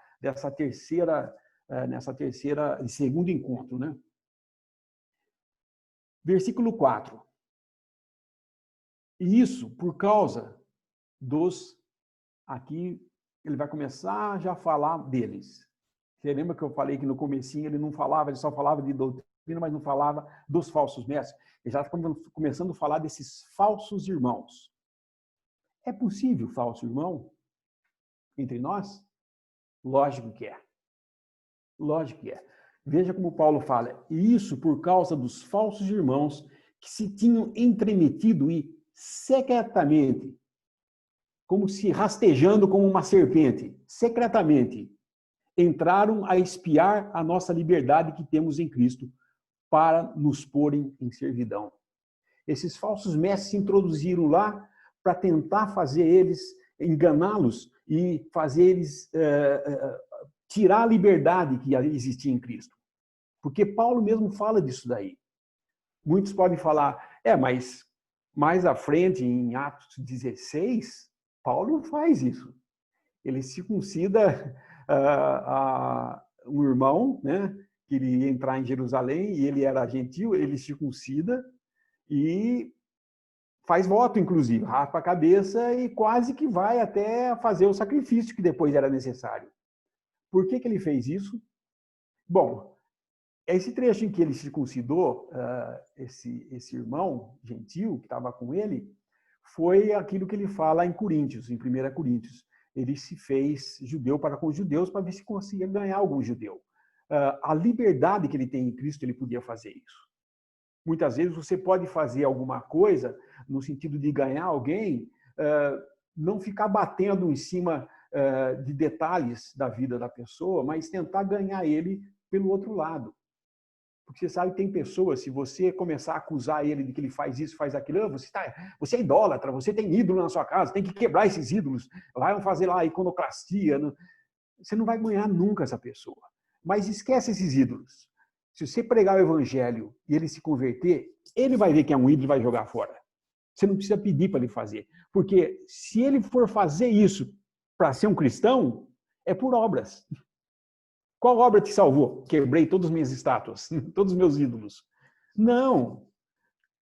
nesse segundo encontro, né? Versículo 4. E isso por causa dos... Aqui ele vai começar já a falar deles. Você lembra que eu falei que no comecinho ele não falava, ele só falava de doutrina, mas não falava dos falsos mestres? Ele já está começando a falar desses falsos irmãos. É possível falso irmão entre nós? Lógico que é. Lógico que é. Veja como Paulo fala. E isso por causa dos falsos irmãos que se tinham entremetido e secretamente, como se rastejando como uma serpente, secretamente, entraram a espiar a nossa liberdade que temos em Cristo para nos porem em servidão. Esses falsos mestres se introduziram lá para tentar fazer eles, enganá-los e fazer eles tirar a liberdade que existia em Cristo. Porque Paulo mesmo fala disso daí. Muitos podem falar, mas mais à frente, em Atos 16, Paulo faz isso. Ele circuncida um irmão, né, que ele ia entrar em Jerusalém, e ele era gentil, ele circuncida e faz voto, inclusive, raspa a cabeça e quase que vai até fazer o sacrifício que depois era necessário. Por que ele fez isso? Bom, esse trecho em que ele circuncidou esse irmão gentil que estava com ele, foi aquilo que ele fala em Coríntios, em 1 Coríntios. Ele se fez judeu para com os judeus para ver se conseguia ganhar algum judeu. A liberdade que ele tem em Cristo, ele podia fazer isso. Muitas vezes você pode fazer alguma coisa no sentido de ganhar alguém, não ficar batendo em cima de detalhes da vida da pessoa, mas tentar ganhar ele pelo outro lado. Porque você sabe que tem pessoas, se você começar a acusar ele de que ele faz isso, faz aquilo, você é idólatra, você tem ídolo na sua casa, tem que quebrar esses ídolos, vai fazer lá iconoclastia. Você não vai ganhar nunca essa pessoa. Mas esquece esses ídolos. Se você pregar o evangelho e ele se converter, ele vai ver que é um ídolo e vai jogar fora. Você não precisa pedir para ele fazer. Porque se ele for fazer isso para ser um cristão, é por obras. Qual obra te salvou? Quebrei todas as minhas estátuas, todos os meus ídolos. Não.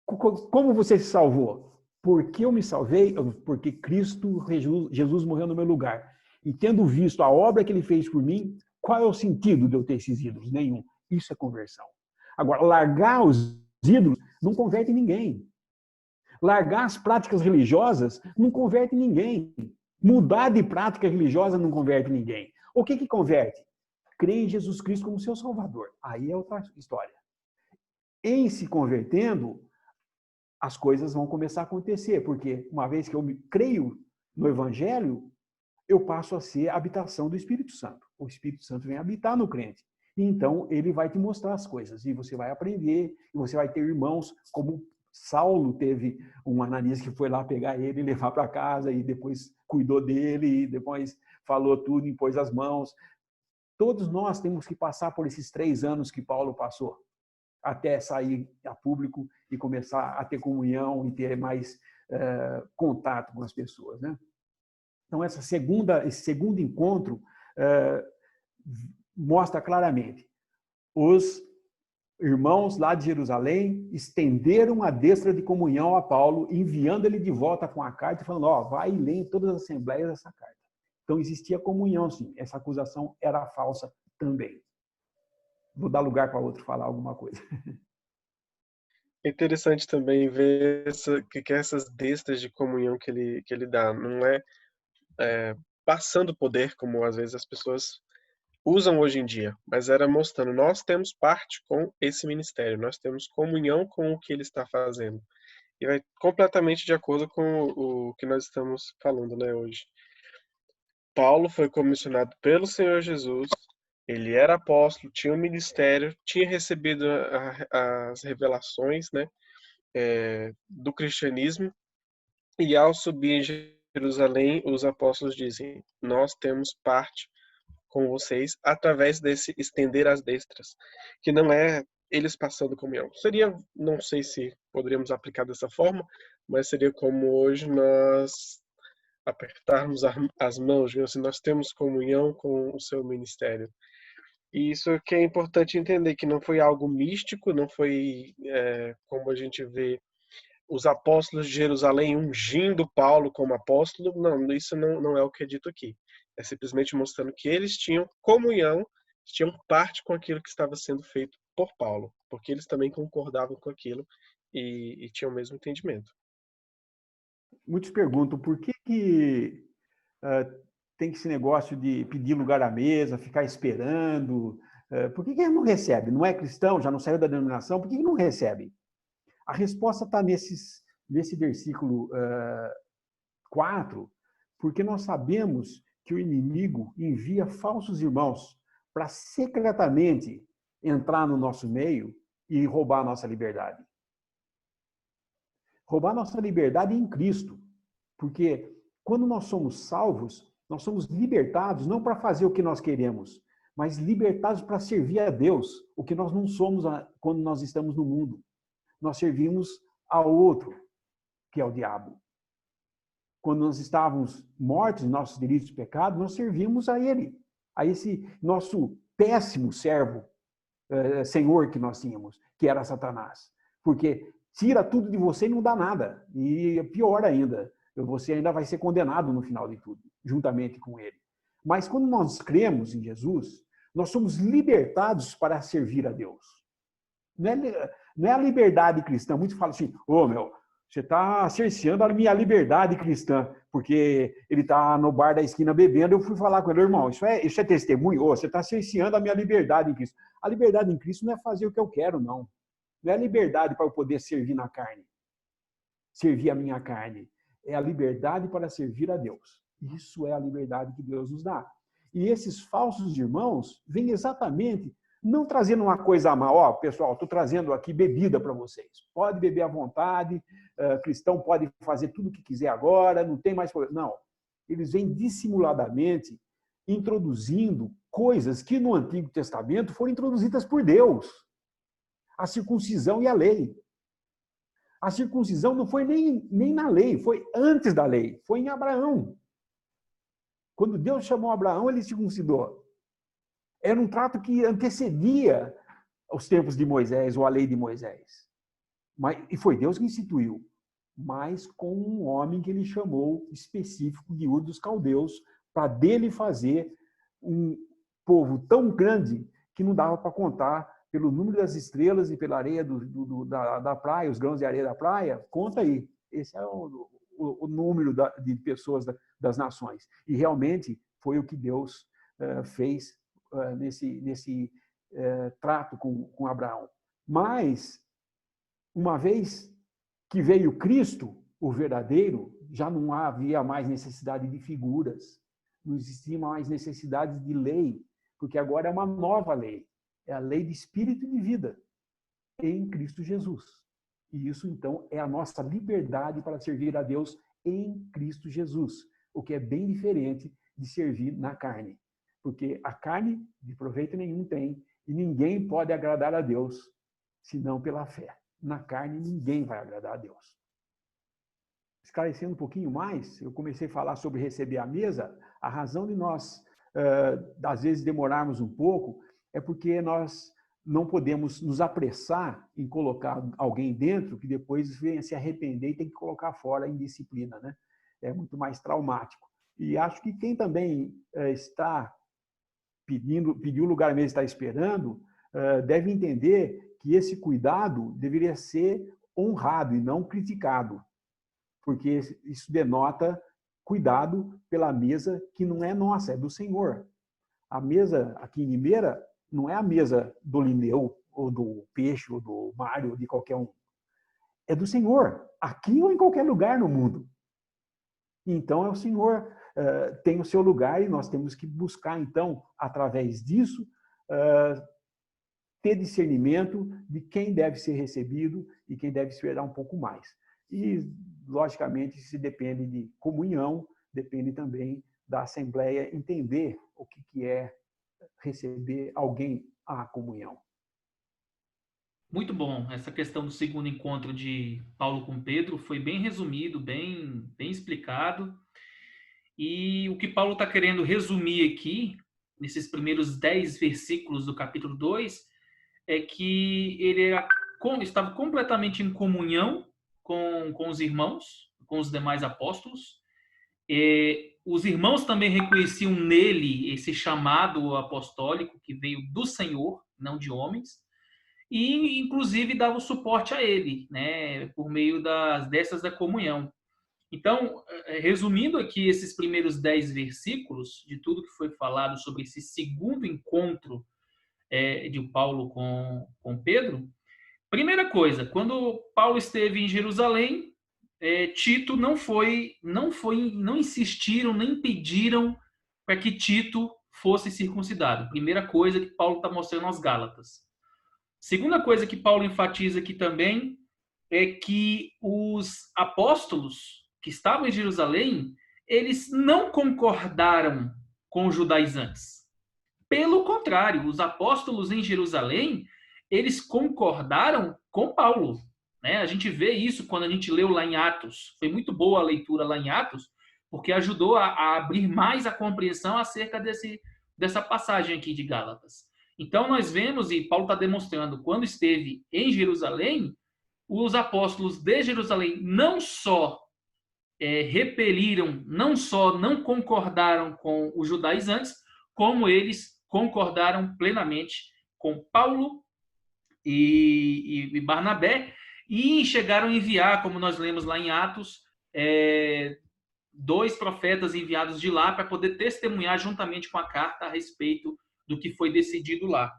Como você se salvou? Porque eu me salvei, porque Cristo, Jesus morreu no meu lugar. E tendo visto a obra que ele fez por mim, qual é o sentido de eu ter esses ídolos? Nenhum. Isso é conversão. Agora, largar os ídolos não converte ninguém. Largar as práticas religiosas não converte ninguém. Mudar de prática religiosa não converte ninguém. O que converte? Crer em Jesus Cristo como seu Salvador. Aí é outra história. em se convertendo, as coisas vão começar a acontecer, porque uma vez que eu creio no Evangelho, eu passo a ser a habitação do Espírito Santo. O Espírito Santo vem habitar no crente. E então, ele vai te mostrar as coisas, e você vai aprender, e você vai ter irmãos, como Saulo teve um Ananias que foi lá pegar ele e levar para casa, e depois cuidou dele, e depois falou tudo, impôs as mãos. Todos nós temos que passar por esses 3 anos que Paulo passou, até sair a público e começar a ter comunhão e ter mais contato com as pessoas, né? Então, esse segundo encontro mostra claramente: os irmãos lá de Jerusalém estenderam a destra de comunhão a Paulo, enviando ele de volta com a carta, falando, vai e lê em todas as assembleias essa carta. Então, existia comunhão, sim. Essa acusação era falsa também. Vou dar lugar para outro falar alguma coisa. É interessante também ver que essas destras de comunhão que ele dá, não é passando poder, como às vezes as pessoas usam hoje em dia, mas era mostrando, nós temos parte com esse ministério, nós temos comunhão com o que ele está fazendo. E vai completamente de acordo com o que nós estamos falando, né, hoje. Paulo foi comissionado pelo Senhor Jesus, ele era apóstolo, tinha um ministério, tinha recebido as revelações, né, do cristianismo, e ao subir em Jerusalém, os apóstolos dizem, nós temos parte com vocês através desse estender as destras, que não é eles passando comunhão. Seria, não sei se poderíamos aplicar dessa forma, mas seria como hoje nós apertarmos as mãos, assim, nós temos comunhão com o seu ministério. E isso que é importante entender, que não foi algo místico, não foi como a gente vê os apóstolos de Jerusalém ungindo Paulo como apóstolo. Não, isso não é o que é dito aqui. É simplesmente mostrando que eles tinham comunhão, tinham parte com aquilo que estava sendo feito por Paulo, porque eles também concordavam com aquilo e tinham o mesmo entendimento. Muitos perguntam por que tem esse negócio de pedir lugar à mesa, ficar esperando. Por que ele não recebe? Não é cristão, já não saiu da denominação, por que não recebe? A resposta está nesse versículo 4, porque nós sabemos que o inimigo envia falsos irmãos para secretamente entrar no nosso meio e roubar a nossa liberdade. Roubar a nossa liberdade em Cristo. Porque quando nós somos salvos, nós somos libertados não para fazer o que nós queremos, mas libertados para servir a Deus, o que nós não somos quando nós estamos no mundo. Nós servimos ao outro, que é o diabo. Quando nós estávamos mortos em nossos delitos e pecados, nós servimos a ele, a esse nosso péssimo servo, senhor que nós tínhamos, que era Satanás. Porque tira tudo de você e não dá nada. E pior ainda, você ainda vai ser condenado no final de tudo, juntamente com ele. Mas quando nós cremos em Jesus, nós somos libertados para servir a Deus. Não é a liberdade cristã. Muitos falam assim, você está cerceando a minha liberdade cristã, porque ele está no bar da esquina bebendo, eu fui falar com ele, irmão, isso é testemunho? Você está cerceando a minha liberdade em Cristo. A liberdade em Cristo não é fazer o que eu quero, não. Não é a liberdade para eu poder servir na carne, servir a minha carne. É a liberdade para servir a Deus. Isso é a liberdade que Deus nos dá. E esses falsos irmãos vêm exatamente não trazendo uma coisa má. Pessoal, estou trazendo aqui bebida para vocês. Pode beber à vontade, cristão pode fazer tudo o que quiser agora, não tem mais problema. Não. Eles vêm dissimuladamente introduzindo coisas que no Antigo Testamento foram introduzidas por Deus. A circuncisão e a lei. A circuncisão não foi nem na lei, foi antes da lei, foi em Abraão. Quando Deus chamou Abraão, ele circuncidou. Era um trato que antecedia os tempos de Moisés, ou a lei de Moisés. E foi Deus que instituiu, mas com um homem que ele chamou específico de Ur dos Caldeus, para dele fazer um povo tão grande que não dava para contar pelo número das estrelas e pela areia da praia, os grãos de areia da praia. Conta aí. Esse é o número de pessoas das nações. E realmente foi o que Deus fez nesse trato com Abraão. Mas uma vez que veio Cristo, o verdadeiro, já não havia mais necessidade de figuras, não existia mais necessidade de lei, porque agora é uma nova lei, é a lei de espírito e de vida em Cristo Jesus. E isso, então, é a nossa liberdade para servir a Deus em Cristo Jesus, o que é bem diferente de servir na carne, porque a carne de proveito nenhum tem e ninguém pode agradar a Deus senão pela fé. Na carne, ninguém vai agradar a Deus. Esclarecendo um pouquinho mais, eu comecei a falar sobre receber a mesa. A razão de nós, às vezes, demorarmos um pouco é porque nós não podemos nos apressar em colocar alguém dentro que depois venha se arrepender e tem que colocar fora em disciplina, né? É muito mais traumático. E acho que quem também está pediu lugar mesmo, está esperando, deve entender que esse cuidado deveria ser honrado e não criticado, porque isso denota cuidado pela mesa que não é nossa, é do Senhor. A mesa aqui em Limeira não é a mesa do Lineu, ou do Peixe, ou do Mário, ou de qualquer um. É do Senhor, aqui ou em qualquer lugar no mundo. Então, é o Senhor tem o seu lugar e nós temos que buscar, então, através disso, ter discernimento de quem deve ser recebido e quem deve esperar um pouco mais. E, logicamente, se depende de comunhão, depende também da Assembleia entender o que é receber alguém à comunhão. Muito bom. Essa questão do segundo encontro de Paulo com Pedro foi bem resumido, bem explicado. E o que Paulo está querendo resumir aqui, nesses primeiros 10 versículos do capítulo 2, é que ele estava completamente em comunhão com os irmãos, com os demais apóstolos. Os irmãos também reconheciam nele esse chamado apostólico que veio do Senhor, não de homens, e inclusive dava o suporte a ele, né, por meio dessas da comunhão. Então, resumindo aqui esses primeiros 10 versículos, de tudo que foi falado sobre esse segundo encontro de Paulo com Pedro, primeira coisa, quando Paulo esteve em Jerusalém, Tito não insistiram, nem pediram para que Tito fosse circuncidado. Primeira coisa que Paulo está mostrando aos Gálatas. Segunda coisa que Paulo enfatiza aqui também é que os apóstolos que estavam em Jerusalém, eles não concordaram com os judaizantes. Pelo contrário, os apóstolos em Jerusalém, eles concordaram com Paulo. Né? A gente vê isso quando a gente leu lá em Atos. Foi muito boa a leitura lá em Atos, porque ajudou a abrir mais a compreensão acerca dessa passagem aqui de Gálatas. Então, nós vemos, e Paulo está demonstrando, quando esteve em Jerusalém, os apóstolos de Jerusalém não só repeliram, não só não concordaram com os judaizantes, como eles concordaram plenamente com Paulo e Barnabé, e chegaram a enviar, como nós lemos lá em Atos, 2 profetas enviados de lá para poder testemunhar juntamente com a carta a respeito do que foi decidido lá.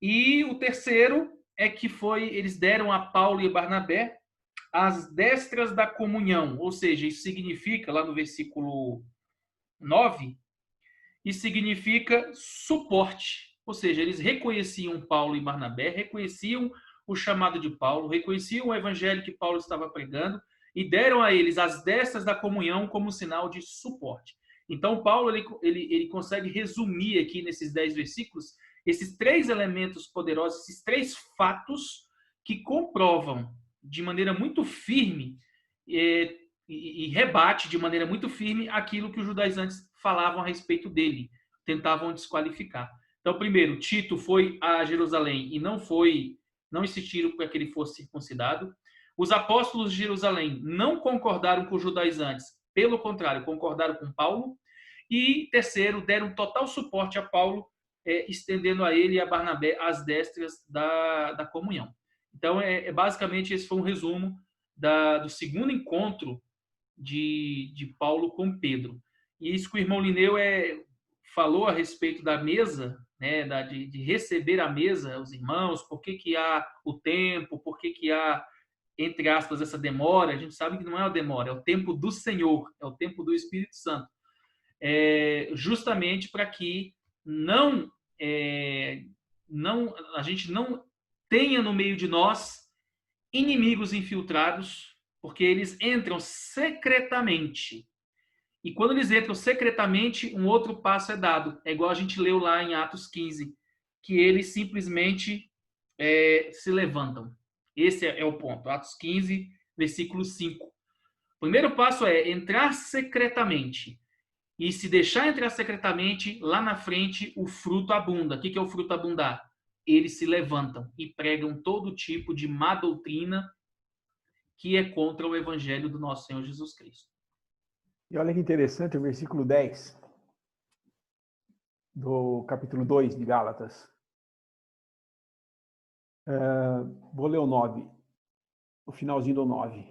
E o terceiro é que eles deram a Paulo e Barnabé as destras da comunhão, ou seja, isso significa, lá no versículo 9, isso significa suporte, ou seja, eles reconheciam Paulo e Barnabé, reconheciam o chamado de Paulo, reconheciam o evangelho que Paulo estava pregando e deram a eles as destras da comunhão como sinal de suporte. Então, Paulo ele consegue resumir aqui nesses 10 versículos esses 3 elementos poderosos, esses 3 fatos que comprovam de maneira muito firme e rebate de maneira muito firme aquilo que os judaizantes falavam a respeito dele, tentavam desqualificar. Então, primeiro, Tito foi a Jerusalém e não insistiram para que ele fosse circuncidado. Os apóstolos de Jerusalém não concordaram com os judaizantes, pelo contrário, concordaram com Paulo. E terceiro, deram total suporte a Paulo, estendendo a ele e a Barnabé as destras da comunhão. Então, basicamente, esse foi um resumo do segundo encontro de Paulo com Pedro. E isso que o irmão Lineu falou a respeito da mesa, né, de receber a mesa, os irmãos, por que há o tempo, por que há entre aspas, essa demora, a gente sabe que não é uma demora, é o tempo do Senhor, é o tempo do Espírito Santo. Justamente para que a gente não tenha no meio de nós inimigos infiltrados, porque eles entram secretamente. E quando eles entram secretamente, um outro passo é dado. É igual a gente leu lá em Atos 15, que eles simplesmente se levantam. Esse é o ponto. Atos 15, versículo 5. O primeiro passo é entrar secretamente. E se deixar entrar secretamente, lá na frente o fruto abunda. O que é o fruto abundar? Eles se levantam e pregam todo tipo de má doutrina que é contra o evangelho do nosso Senhor Jesus Cristo. E olha que interessante o versículo 10 do capítulo 2 de Gálatas. Vou ler o 9, o finalzinho do 9.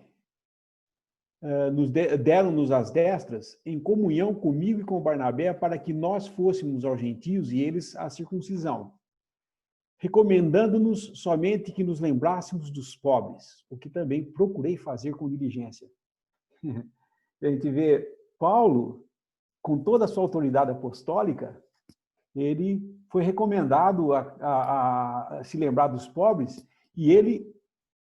Deram-nos as destras em comunhão comigo e com Barnabé para que nós fôssemos aos gentios e eles à circuncisão, recomendando-nos somente que nos lembrássemos dos pobres, o que também procurei fazer com diligência. A gente vê Paulo, com toda a sua autoridade apostólica, ele foi recomendado a se lembrar dos pobres, e ele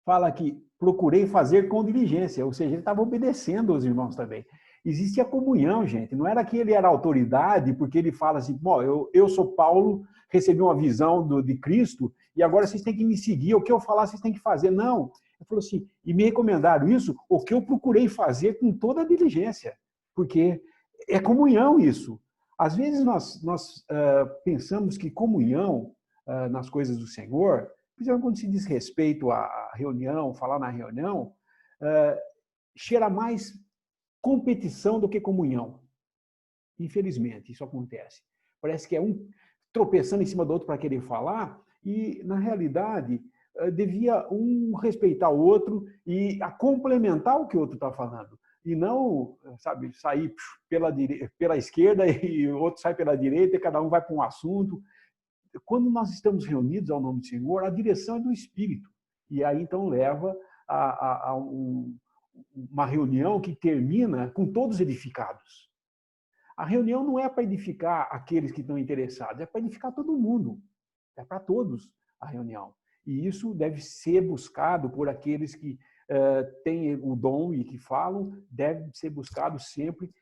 fala que procurei fazer com diligência, ou seja, ele estava obedecendo aos irmãos também. Existia comunhão, gente, não era que ele era autoridade, porque ele fala assim, bom, eu sou Paulo, recebi uma visão de Cristo, e agora vocês têm que me seguir, o que eu falar vocês têm que fazer. Não, ele falou assim, e me recomendaram isso, o que eu procurei fazer com toda a diligência, porque é comunhão isso. Às vezes nós pensamos que comunhão nas coisas do Senhor, principalmente quando se diz respeito à reunião, falar na reunião, cheira mais competição do que comunhão. Infelizmente, isso acontece. Parece que é um tropeçando em cima do outro para querer falar, e, na realidade, devia um respeitar o outro e complementar o que o outro está falando. E não, sabe, sair pela esquerda e o outro sai pela direita e cada um vai para um assunto. Quando nós estamos reunidos ao nome do Senhor, a direção é do Espírito. E aí, então, leva a uma reunião que termina com todos edificados. A reunião não é para edificar aqueles que estão interessados, é para edificar todo mundo. É para todos a reunião. E isso deve ser buscado por aqueles que têm o dom e que falam, deve ser buscado sempre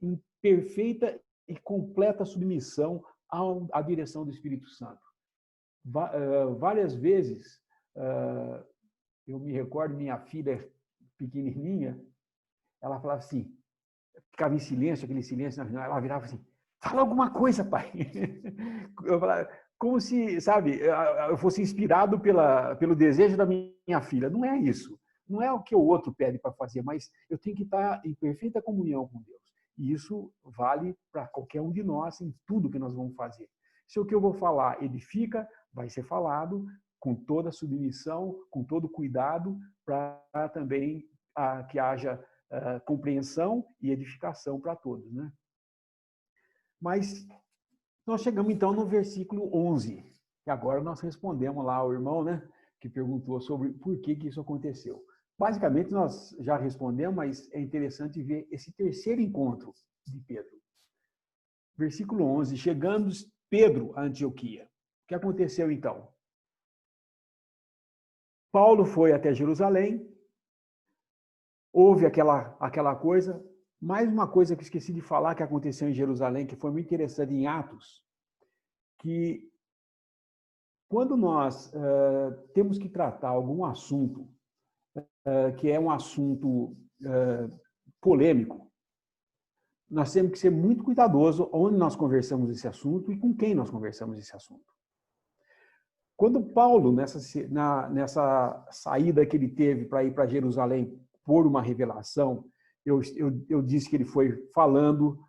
em perfeita e completa submissão à direção do Espírito Santo. Várias vezes, eu me recordo, minha filha pequenininha, ela falava assim, ficava em silêncio, aquele silêncio na reunião, ela virava assim, fala alguma coisa, pai. Eu falava, como se, sabe, eu fosse inspirado pelo desejo da minha filha. Não é isso. Não é o que o outro pede para fazer, mas eu tenho que estar em perfeita comunhão com Deus. E isso vale para qualquer um de nós, em tudo que nós vamos fazer. Se o que eu vou falar edifica, vai ser falado com toda a submissão, com todo cuidado, para também que haja compreensão e edificação para todos, né? Mas nós chegamos então no versículo 11, e agora nós respondemos lá ao irmão, né, que perguntou sobre por que isso aconteceu. Basicamente nós já respondemos, mas é interessante ver esse terceiro encontro de Pedro. Versículo 11, chegando Pedro a Antioquia. O que aconteceu então? Paulo foi até Jerusalém, houve aquela coisa. Mais uma coisa que eu esqueci de falar que aconteceu em Jerusalém, que foi muito interessante em Atos, que quando nós temos que tratar algum assunto que é um assunto polêmico, nós temos que ser muito cuidadosos onde nós conversamos esse assunto e com quem nós conversamos esse assunto. Quando Paulo, nessa saída que ele teve para ir para Jerusalém por uma revelação, eu disse que ele foi falando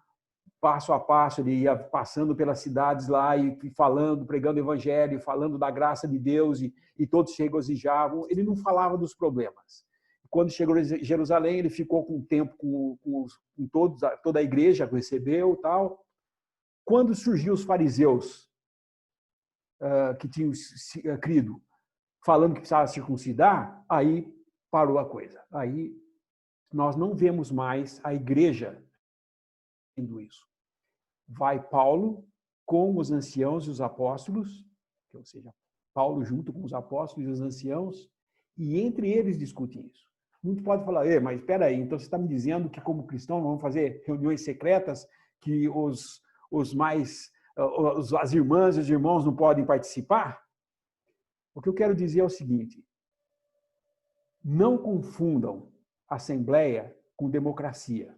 passo a passo, ele ia passando pelas cidades lá e falando, pregando o evangelho, falando da graça de Deus e todos se regozijavam. Ele não falava dos problemas. Quando chegou a Jerusalém, ele ficou com tempo com toda a igreja, recebeu e tal. Quando surgiu os fariseus que tinham crido, falando que precisava circuncidar, aí parou a coisa. Aí nós não vemos mais a igreja fazendo isso. Vai Paulo com os anciãos e os apóstolos, ou seja, Paulo junto com os apóstolos e os anciãos, e entre eles discutem isso. Muito pode falar, mas espera aí, então você está me dizendo que como cristão vamos fazer reuniões secretas, que as irmãs e os irmãos não podem participar? O que eu quero dizer é o seguinte: não confundam assembleia com democracia.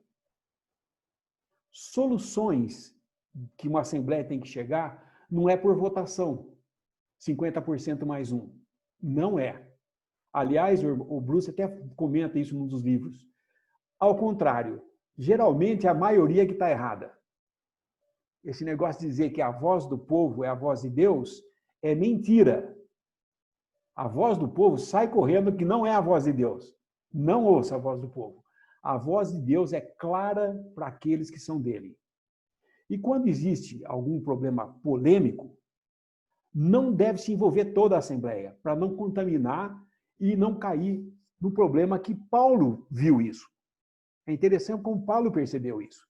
Soluções que uma assembleia tem que chegar não é por votação, 50% mais um. Não é. Aliás, o Bruce até comenta isso num dos livros. Ao contrário, geralmente é a maioria que está errada. Esse negócio de dizer que a voz do povo é a voz de Deus é mentira. A voz do povo sai correndo que não é a voz de Deus. Não ouça a voz do povo. A voz de Deus é clara para aqueles que são dele. E quando existe algum problema polêmico, não deve se envolver toda a Assembleia, para não contaminar e não cair no problema que Paulo viu isso. É interessante como Paulo percebeu isso.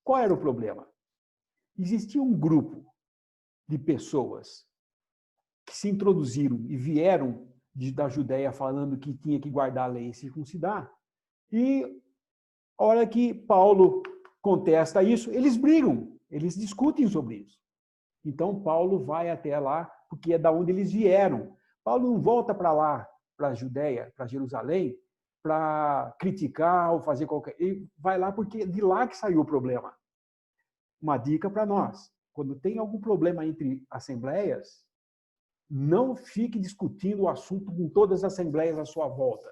Qual era o problema? Existia um grupo de pessoas que se introduziram e vieram da Judéia falando que tinha que guardar a lei e circuncidar. E a hora que Paulo contesta isso, eles brigam, eles discutem sobre isso. Então Paulo vai até lá, porque é da onde eles vieram. Paulo não volta para lá, para a Judéia, para Jerusalém, para criticar ou fazer qualquer... Ele vai lá porque é de lá que saiu o problema. Uma dica para nós: quando tem algum problema entre assembleias, não fique discutindo o assunto com todas as assembleias à sua volta.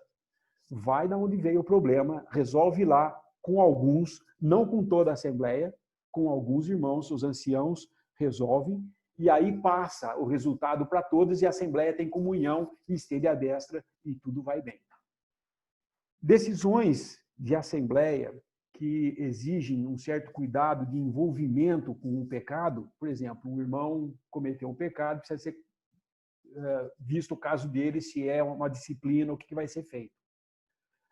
Vai da onde veio o problema, resolve lá com alguns, não com toda a assembleia, com alguns irmãos, os anciãos resolvem, e aí passa o resultado para todos e a assembleia tem comunhão e estende a destra e tudo vai bem. Decisões de assembleia que exigem um certo cuidado de envolvimento com o pecado, por exemplo, um irmão cometeu um pecado, precisa ser visto o caso dele, se é uma disciplina, o que vai ser feito.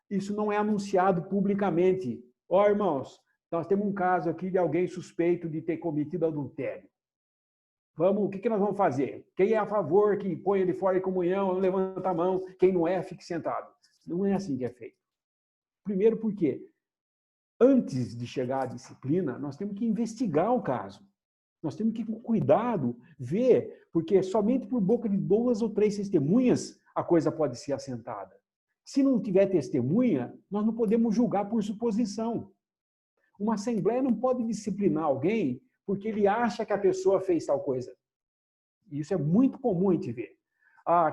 Isso não é anunciado publicamente. Irmãos, nós temos um caso aqui de alguém suspeito de ter cometido adultério. O que nós vamos fazer? Quem é a favor que põe ele fora de comunhão, levanta a mão. Quem não é, fique sentado. Não é assim que é feito. Primeiro porque, antes de chegar à disciplina, nós temos que investigar o caso. Nós temos que, com cuidado, ver, porque somente por boca de 2 ou 3 testemunhas a coisa pode ser assentada. Se não tiver testemunha, nós não podemos julgar por suposição. Uma assembleia não pode disciplinar alguém porque ele acha que a pessoa fez tal coisa. Isso é muito comum a gente ver.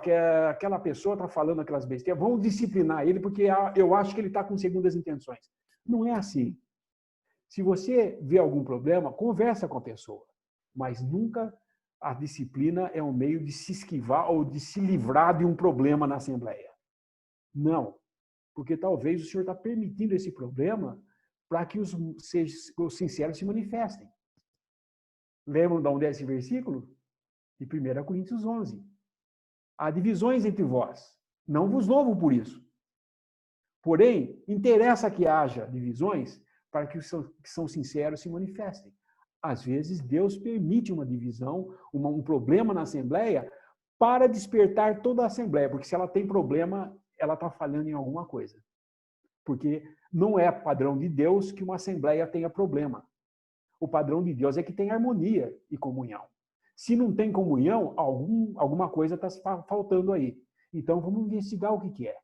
Que aquela pessoa está falando aquelas besteiras, vamos disciplinar ele porque eu acho que ele está com segundas intenções. Não é assim. Se você vê algum problema, conversa com a pessoa. Mas nunca a disciplina é um meio de se esquivar ou de se livrar de um problema na Assembleia. Não. Porque talvez o senhor está permitindo esse problema para que os sinceros se manifestem. Lembram de onde é esse versículo? De 1 Coríntios 11. Há divisões entre vós. Não vos louvo por isso. Porém, interessa que haja divisões para que os que são sinceros se manifestem. Às vezes, Deus permite uma divisão, um problema na Assembleia, para despertar toda a Assembleia, porque se ela tem problema, ela está falhando em alguma coisa. Porque não é padrão de Deus que uma Assembleia tenha problema. O padrão de Deus é que tem harmonia e comunhão. Se não tem comunhão, alguma coisa está faltando aí. Então, vamos investigar o que é.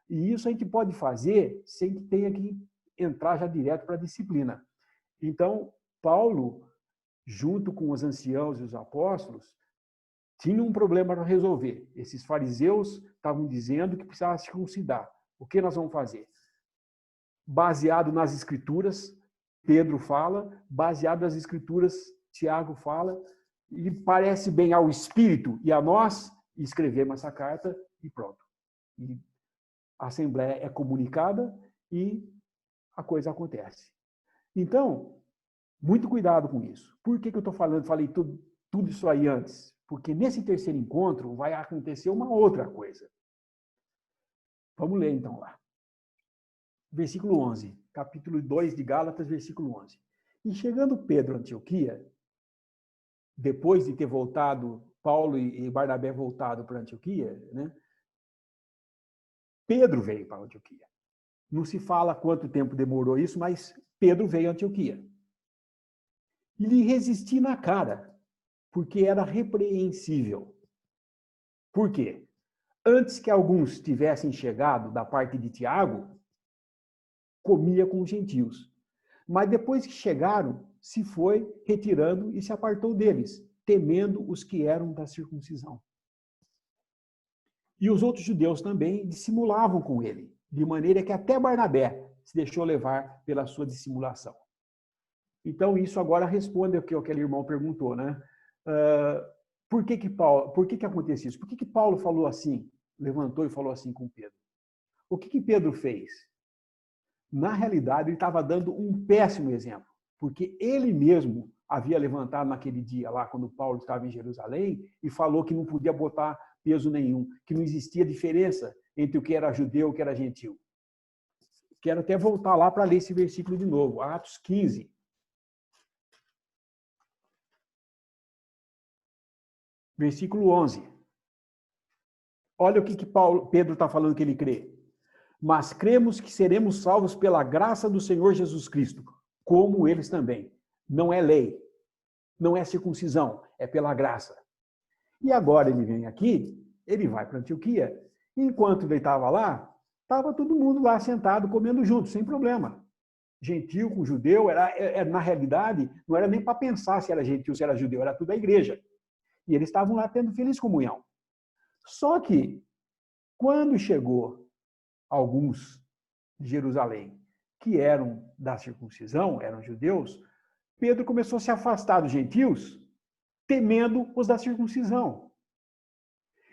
E isso a gente pode fazer sem que tenha que entrar já direto para a disciplina. Então, Paulo, junto com os anciãos e os apóstolos, tinha um problema para resolver. Esses fariseus estavam dizendo que precisava circuncidar. O que nós vamos fazer? Baseado nas Escrituras, Pedro fala, baseado nas Escrituras, Tiago fala, e parece bem ao Espírito e a nós, escrevemos essa carta e pronto. E a Assembleia é comunicada e a coisa acontece. Então, muito cuidado com isso. Por que eu estou falando? Falei tudo isso aí antes. Porque nesse terceiro encontro vai acontecer uma outra coisa. Vamos ler então lá. Versículo 11, capítulo 2 de Gálatas, versículo 11. E chegando Pedro a Antioquia, depois de ter voltado, Paulo e Barnabé voltado para Antioquia, né? Pedro veio para Antioquia. Não se fala quanto tempo demorou isso, mas Pedro veio a Antioquia. E lhe resisti na cara, porque era repreensível. Por quê? Antes que alguns tivessem chegado da parte de Tiago, comia com os gentios. Mas depois que chegaram, se foi retirando e se apartou deles, temendo os que eram da circuncisão. E os outros judeus também dissimulavam com ele, de maneira que até Barnabé se deixou levar pela sua dissimulação. Então, isso agora responde ao que aquele irmão perguntou, né? Por que aconteceu isso? Por que Paulo falou assim, levantou e falou assim com Pedro? O que Pedro fez? Na realidade, ele estava dando um péssimo exemplo, porque ele mesmo havia levantado naquele dia lá, quando Paulo estava em Jerusalém, e falou que não podia botar peso nenhum, que não existia diferença entre o que era judeu e o que era gentil. Quero até voltar lá para ler esse versículo de novo, Atos 15. Versículo 11. Olha o que Pedro está falando que ele crê. Mas cremos que seremos salvos pela graça do Senhor Jesus Cristo, como eles também. Não é lei, não é circuncisão, é pela graça. E agora ele vem aqui, ele vai para Antioquia. Enquanto ele estava lá, estava todo mundo lá sentado, comendo junto, sem problema. Gentil com judeu, na realidade, não era nem para pensar se era gentil, se era judeu, era tudo a igreja. E eles estavam lá tendo feliz comunhão. Só que, quando chegou alguns de Jerusalém, que eram da circuncisão, eram judeus, Pedro começou a se afastar dos gentios, temendo os da circuncisão.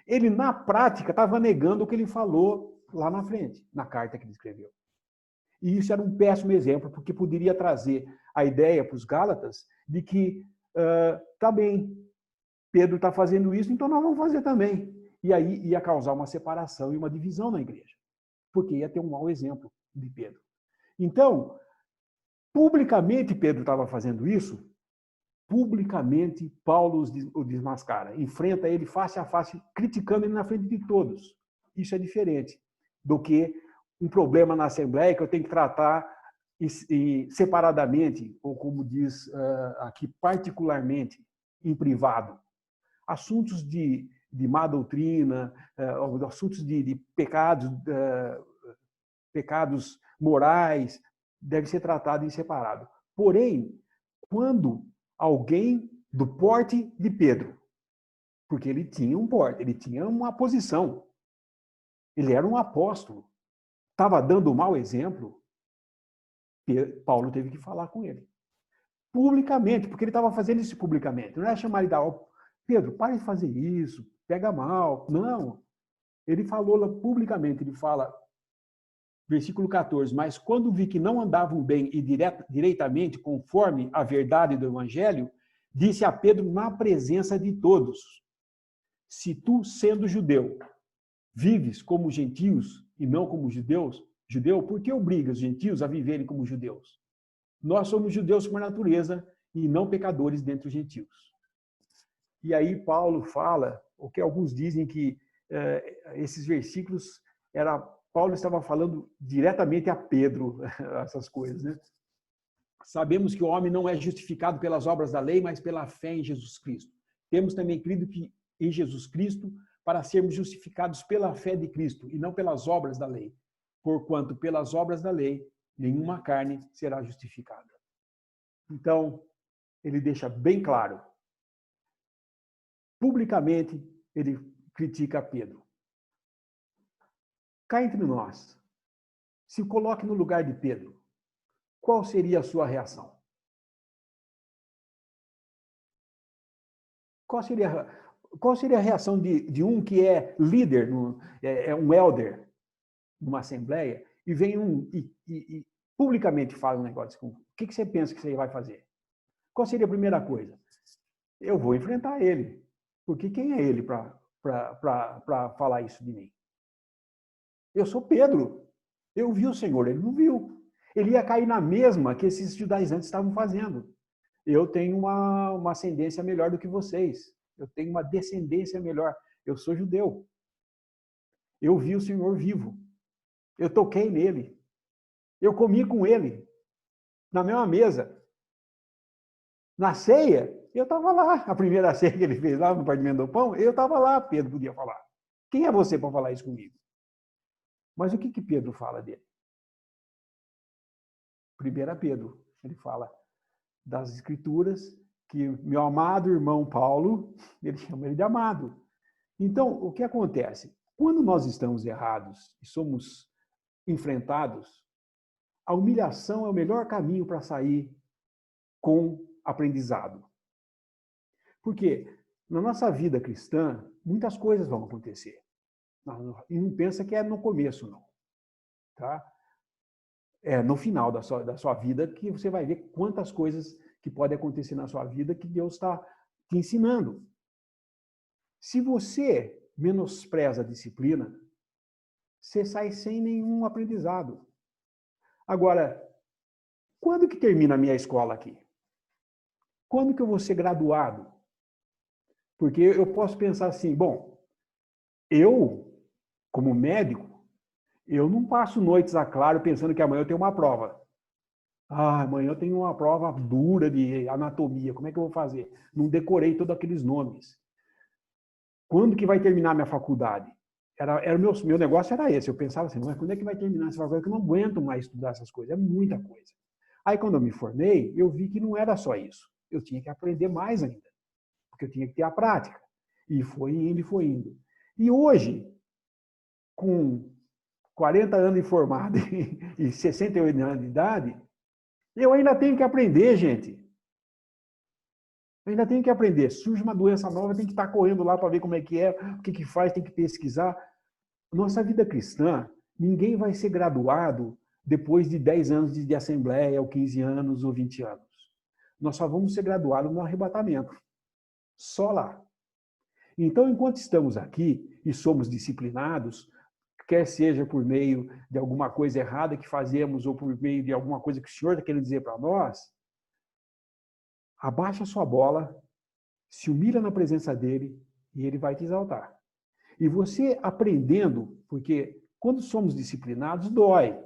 Ele, na prática, estava negando o que ele falou lá na frente, na carta que ele escreveu. E isso era um péssimo exemplo, porque poderia trazer a ideia para os Gálatas de que, tá bem, Pedro está fazendo isso, então nós vamos fazer também. E aí ia causar uma separação e uma divisão na igreja, porque ia ter um mau exemplo de Pedro. Então, publicamente Pedro estava fazendo isso, publicamente Paulo o desmascara, enfrenta ele face a face, criticando ele na frente de todos. Isso é diferente do que um problema na Assembleia que eu tenho que tratar separadamente, ou como diz aqui, particularmente, em privado. Assuntos de má doutrina, assuntos de pecados morais, deve ser tratado em separado. Porém, quando alguém do porte de Pedro, porque ele tinha um porte, ele tinha uma posição, ele era um apóstolo, estava dando um mau exemplo, Paulo teve que falar com ele. Publicamente, porque ele estava fazendo isso publicamente. Não era chamar ele da Pedro, pare de fazer isso, pega mal. Não. Ele falou lá publicamente, ele fala, versículo 14, mas quando vi que não andavam bem e diretamente conforme a verdade do Evangelho, disse a Pedro na presença de todos, se tu, sendo judeu, vives como gentios e não como judeu, por que obrigas os gentios a viverem como judeus? Nós somos judeus por natureza e não pecadores dentre os gentios. E aí Paulo fala, o que alguns dizem que esses versículos, Paulo estava falando diretamente a Pedro, essas coisas, né? Sabemos que o homem não é justificado pelas obras da lei, mas pela fé em Jesus Cristo. Temos também crido que em Jesus Cristo para sermos justificados pela fé de Cristo e não pelas obras da lei. Porquanto pelas obras da lei, nenhuma carne será justificada. Então, ele deixa bem claro. Publicamente, ele critica Pedro. Cá entre nós, se coloque no lugar de Pedro, qual seria a sua reação? Qual seria a reação de um que é líder, é um elder numa assembleia, e vem e publicamente fala um negócio? O que você pensa que você vai fazer? Qual seria a primeira coisa? Eu vou enfrentar ele. Porque quem é ele para falar isso de mim? Eu sou Pedro. Eu vi o Senhor, ele não viu. Ele ia cair na mesma que esses judaizantes estavam fazendo. Eu tenho uma ascendência melhor do que vocês. Eu tenho uma descendência melhor. Eu sou judeu. Eu vi o Senhor vivo. Eu toquei nele. Eu comi com ele. Na mesma mesa. Na ceia, eu estava lá. A primeira ceia que ele fez lá no Partimento do Pão, eu estava lá, Pedro podia falar. Quem é você para falar isso comigo? Mas o que Pedro fala dele? 1 Pedro, ele fala das Escrituras, que meu amado irmão Paulo, ele chama ele de amado. Então, o que acontece? Quando nós estamos errados e somos enfrentados, a humilhação é o melhor caminho para sair com aprendizado. Porque na nossa vida cristã, muitas coisas vão acontecer. E não pensa que é no começo, não. Tá? É no final da sua vida que você vai ver quantas coisas que podem acontecer na sua vida que Deus está te ensinando. Se você menospreza a disciplina, você sai sem nenhum aprendizado. Agora, quando que termina a minha escola aqui? Quando que eu vou ser graduado? Porque eu posso pensar assim, bom, eu, como médico, eu não passo noites a claro pensando que amanhã eu tenho uma prova. Ah, amanhã eu tenho uma prova dura de anatomia, como é que eu vou fazer? Não decorei todos aqueles nomes. Quando que vai terminar a minha faculdade? Era meu negócio era esse. Eu pensava assim, mas quando é que vai terminar essa faculdade? Que eu não aguento mais estudar essas coisas, é muita coisa. Aí, quando eu me formei, eu vi que não era só isso. Eu tinha que aprender mais ainda, porque eu tinha que ter a prática. E foi indo, e foi indo. E hoje, com 40 anos de formado e 68 anos de idade, eu ainda tenho que aprender, gente. Eu ainda tenho que aprender. Surge uma doença nova, tem que estar correndo lá para ver como é que é, o que faz, tem que pesquisar. Nossa vida cristã, ninguém vai ser graduado depois de 10 anos de assembleia, ou 15 anos, ou 20 anos. Nós só vamos ser graduados no arrebatamento. Só lá. Então, enquanto estamos aqui e somos disciplinados, quer seja por meio de alguma coisa errada que fazemos ou por meio de alguma coisa que o Senhor está querendo dizer para nós, abaixa a sua bola, se humilha na presença dele e ele vai te exaltar. E você aprendendo, porque quando somos disciplinados, dói.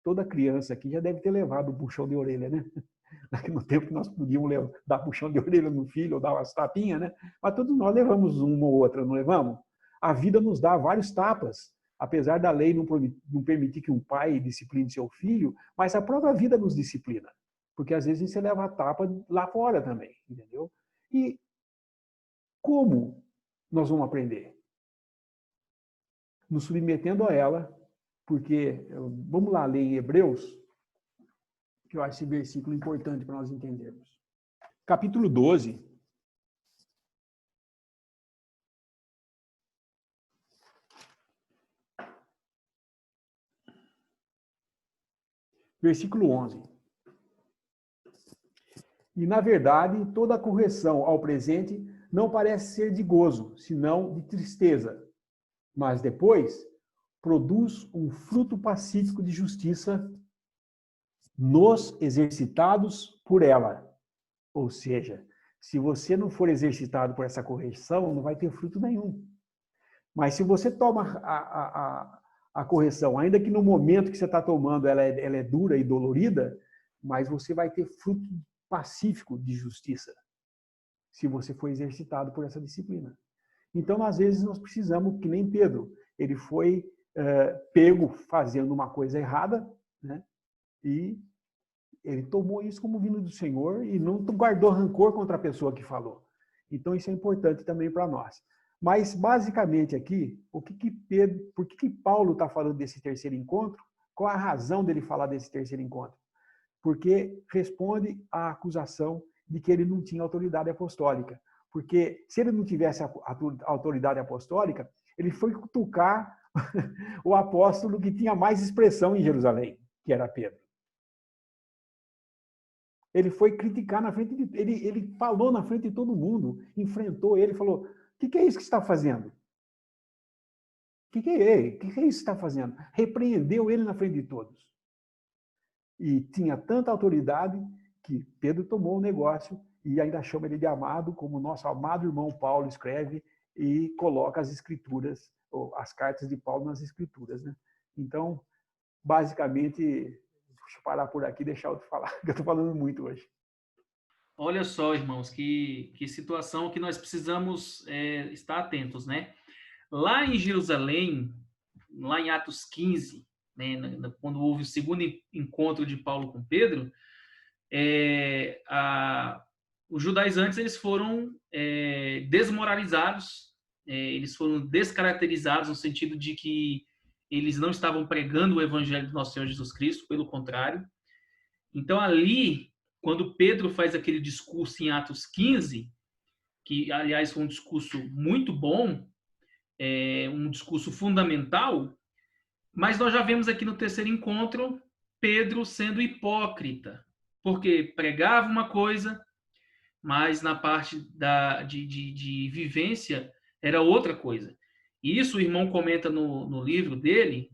Toda criança aqui já deve ter levado um puxão de orelha, né? No tempo que nós podíamos dar puxão de orelha no filho ou dar umas tapinhas, né? Mas todos nós levamos uma ou outra, não levamos? A vida nos dá vários tapas. Apesar da lei não permitir que um pai discipline seu filho, mas a própria vida nos disciplina. Porque às vezes você leva a tapa lá fora também, entendeu? E como nós vamos aprender? Nos submetendo a ela, porque, vamos lá ler em Hebreus, que eu acho esse versículo importante para nós entendermos. Capítulo 12. Versículo 11. E, na verdade, toda correção ao presente não parece ser de gozo, senão de tristeza. Mas depois produz um fruto pacífico de justiça nos exercitados por ela. Ou seja, se você não for exercitado por essa correção, não vai ter fruto nenhum. Mas se você toma a correção, ainda que no momento que você está tomando ela é dura e dolorida, mas você vai ter fruto pacífico de justiça, se você for exercitado por essa disciplina. Então, às vezes, nós precisamos, que nem Pedro, ele foi pego fazendo uma coisa errada, né? E ele tomou isso como vindo do Senhor e não guardou rancor contra a pessoa que falou. Então, isso é importante também para nós. Mas, basicamente, aqui, por que Paulo está falando desse terceiro encontro? Qual a razão dele falar desse terceiro encontro? Porque responde à acusação de que ele não tinha autoridade apostólica. Porque se ele não tivesse a autoridade apostólica, ele foi cutucar o apóstolo que tinha mais expressão em Jerusalém, que era Pedro. Ele foi criticar na frente de... Ele falou na frente de todo mundo, enfrentou ele, falou: o que é isso que você está fazendo? O que é isso que você está fazendo? Repreendeu ele na frente de todos. E tinha tanta autoridade que Pedro tomou o negócio e ainda chama ele de amado, como nosso amado irmão Paulo escreve e coloca as escrituras, ou as cartas de Paulo nas escrituras, né? Então, basicamente, deixa eu parar por aqui e deixar eu te falar, que eu estou falando muito hoje. Olha só, irmãos, que situação que nós precisamos estar atentos, né? Lá em Jerusalém, lá em Atos 15, né, quando houve o segundo encontro de Paulo com Pedro, os judaizantes eles foram desmoralizados, eles foram descaracterizados no sentido de que eles não estavam pregando o evangelho do nosso Senhor Jesus Cristo, pelo contrário. Então, ali, quando Pedro faz aquele discurso em Atos 15, que, aliás, foi um discurso muito bom, um discurso fundamental, mas nós já vemos aqui no terceiro encontro Pedro sendo hipócrita, porque pregava uma coisa, mas na parte de vivência era outra coisa. E isso o irmão comenta no livro dele,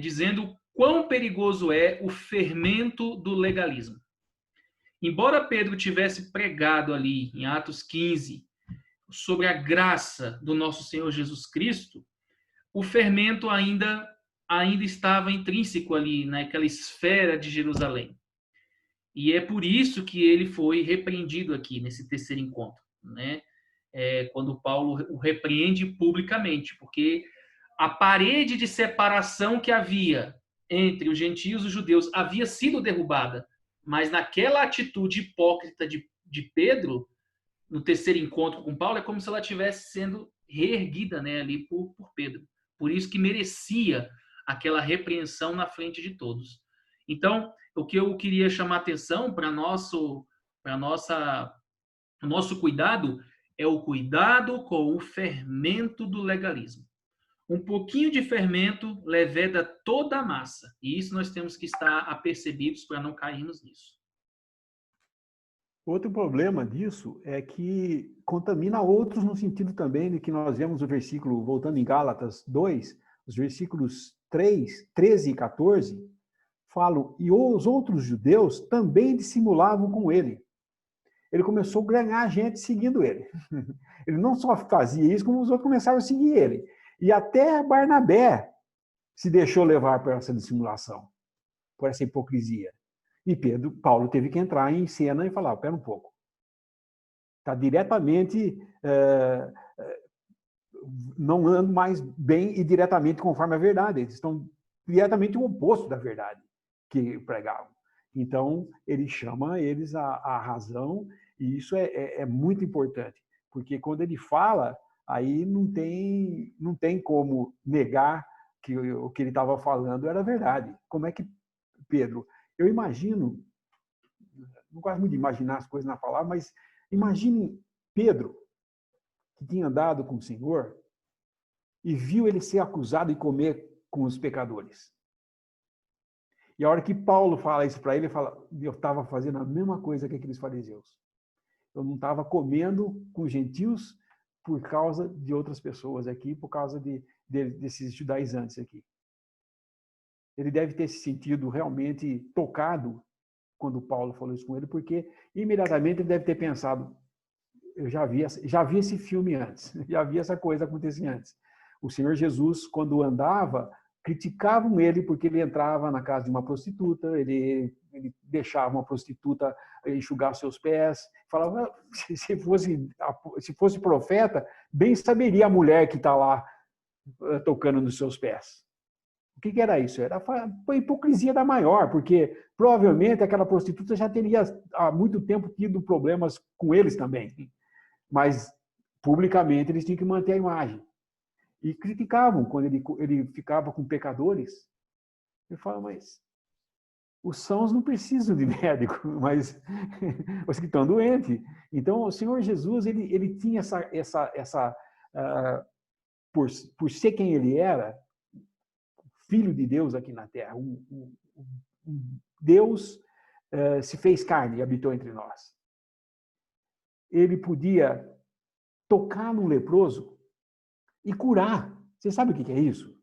dizendo quão perigoso é o fermento do legalismo. Embora Pedro tivesse pregado ali em Atos 15 sobre a graça do nosso Senhor Jesus Cristo, o fermento ainda estava intrínseco ali naquela esfera de Jerusalém. E é por isso que ele foi repreendido aqui nesse terceiro encontro, né? Quando Paulo o repreende publicamente, porque a parede de separação que havia entre os gentios e os judeus havia sido derrubada, mas naquela atitude hipócrita de Pedro, no terceiro encontro com Paulo, é como se ela estivesse sendo reerguida, né, ali por Pedro. Por isso que merecia aquela repreensão na frente de todos. Então, o que eu queria chamar a atenção para nosso cuidado é o cuidado com o fermento do legalismo. Um pouquinho de fermento leveda toda a massa. E isso nós temos que estar apercebidos para não cairmos nisso. Outro problema disso é que contamina outros no sentido também de que nós vemos o versículo, voltando em Gálatas 2, os versículos 3, 13 e 14, falam, e os outros judeus também dissimulavam com ele. Ele começou a ganhar gente seguindo ele. Ele não só fazia isso, como os outros começaram a seguir ele. E até Barnabé se deixou levar por essa dissimulação, por essa hipocrisia. E Paulo teve que entrar em cena e falar, espera um pouco. Está diretamente, não andando mais bem e diretamente conforme a verdade. Eles estão diretamente o oposto da verdade que pregavam. Então, ele chama eles à razão, e isso é muito importante, porque quando ele fala, aí não tem como negar que o que ele estava falando era verdade. Como é que Pedro... Eu imagino, não gosto muito de imaginar as coisas na palavra, mas imagine Pedro, que tinha andado com o Senhor, e viu ele ser acusado de comer com os pecadores. E a hora que Paulo fala isso para ele, ele fala, eu estava fazendo a mesma coisa que aqueles fariseus. Eu não estava comendo com gentios por causa de outras pessoas aqui, por causa desses judaizantes aqui. Ele deve ter se sentido realmente tocado quando Paulo falou isso com ele, porque imediatamente ele deve ter pensado, eu já vi esse filme antes, já vi essa coisa acontecer antes. O Senhor Jesus, quando andava, criticavam ele porque ele entrava na casa de uma prostituta, ele deixava uma prostituta enxugar seus pés, falava, se fosse profeta, bem saberia a mulher que está lá tocando nos seus pés. O que era isso? Era a hipocrisia da maior, porque provavelmente aquela prostituta já teria há muito tempo tido problemas com eles também. Mas publicamente eles tinham que manter a imagem. E criticavam quando ele ficava com pecadores. Ele fala, mas os sãos não precisam de médico, mas os que estão doentes. Então, o Senhor Jesus, ele tinha por ser quem ele era, Filho de Deus aqui na Terra. Deus se fez carne e habitou entre nós. Ele podia tocar no leproso e curar. Você sabe o que é isso?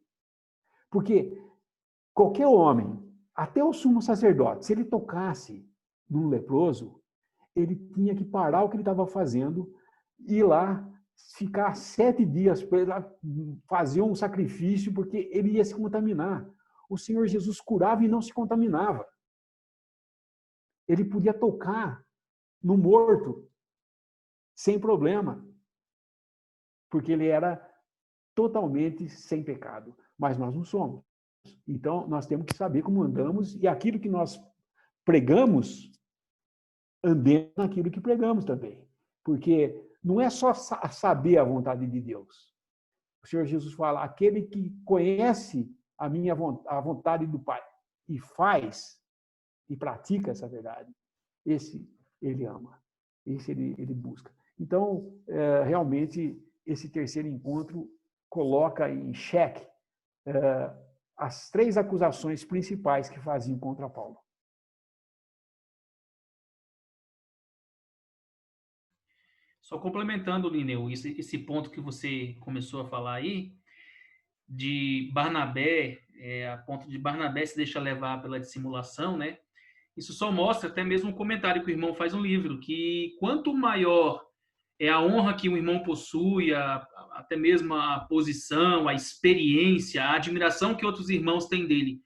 Porque qualquer homem, até o sumo sacerdote, se ele tocasse num leproso, ele tinha que parar o que ele estava fazendo, ir lá, ficar 7 dias para ele fazer um sacrifício, porque ele ia se contaminar. O Senhor Jesus curava e não se contaminava. Ele podia tocar no morto sem problema, porque ele era totalmente sem pecado. Mas nós não somos. Então, nós temos que saber como andamos e aquilo que nós pregamos, andemos naquilo que pregamos também. Porque não é só saber a vontade de Deus. O Senhor Jesus fala, aquele que conhece a vontade do Pai e faz e pratica essa verdade, esse ele ama, esse ele busca. Então, realmente, esse terceiro encontro coloca em xeque as 3 acusações principais que faziam contra Paulo. Só complementando, Lineu, esse ponto que você começou a falar aí, de Barnabé, a ponto de Barnabé se deixar levar pela dissimulação, né? Isso só mostra até mesmo um comentário que o irmão faz no livro, que quanto maior é a honra que o irmão possui, até mesmo a posição, a experiência, a admiração que outros irmãos têm dele,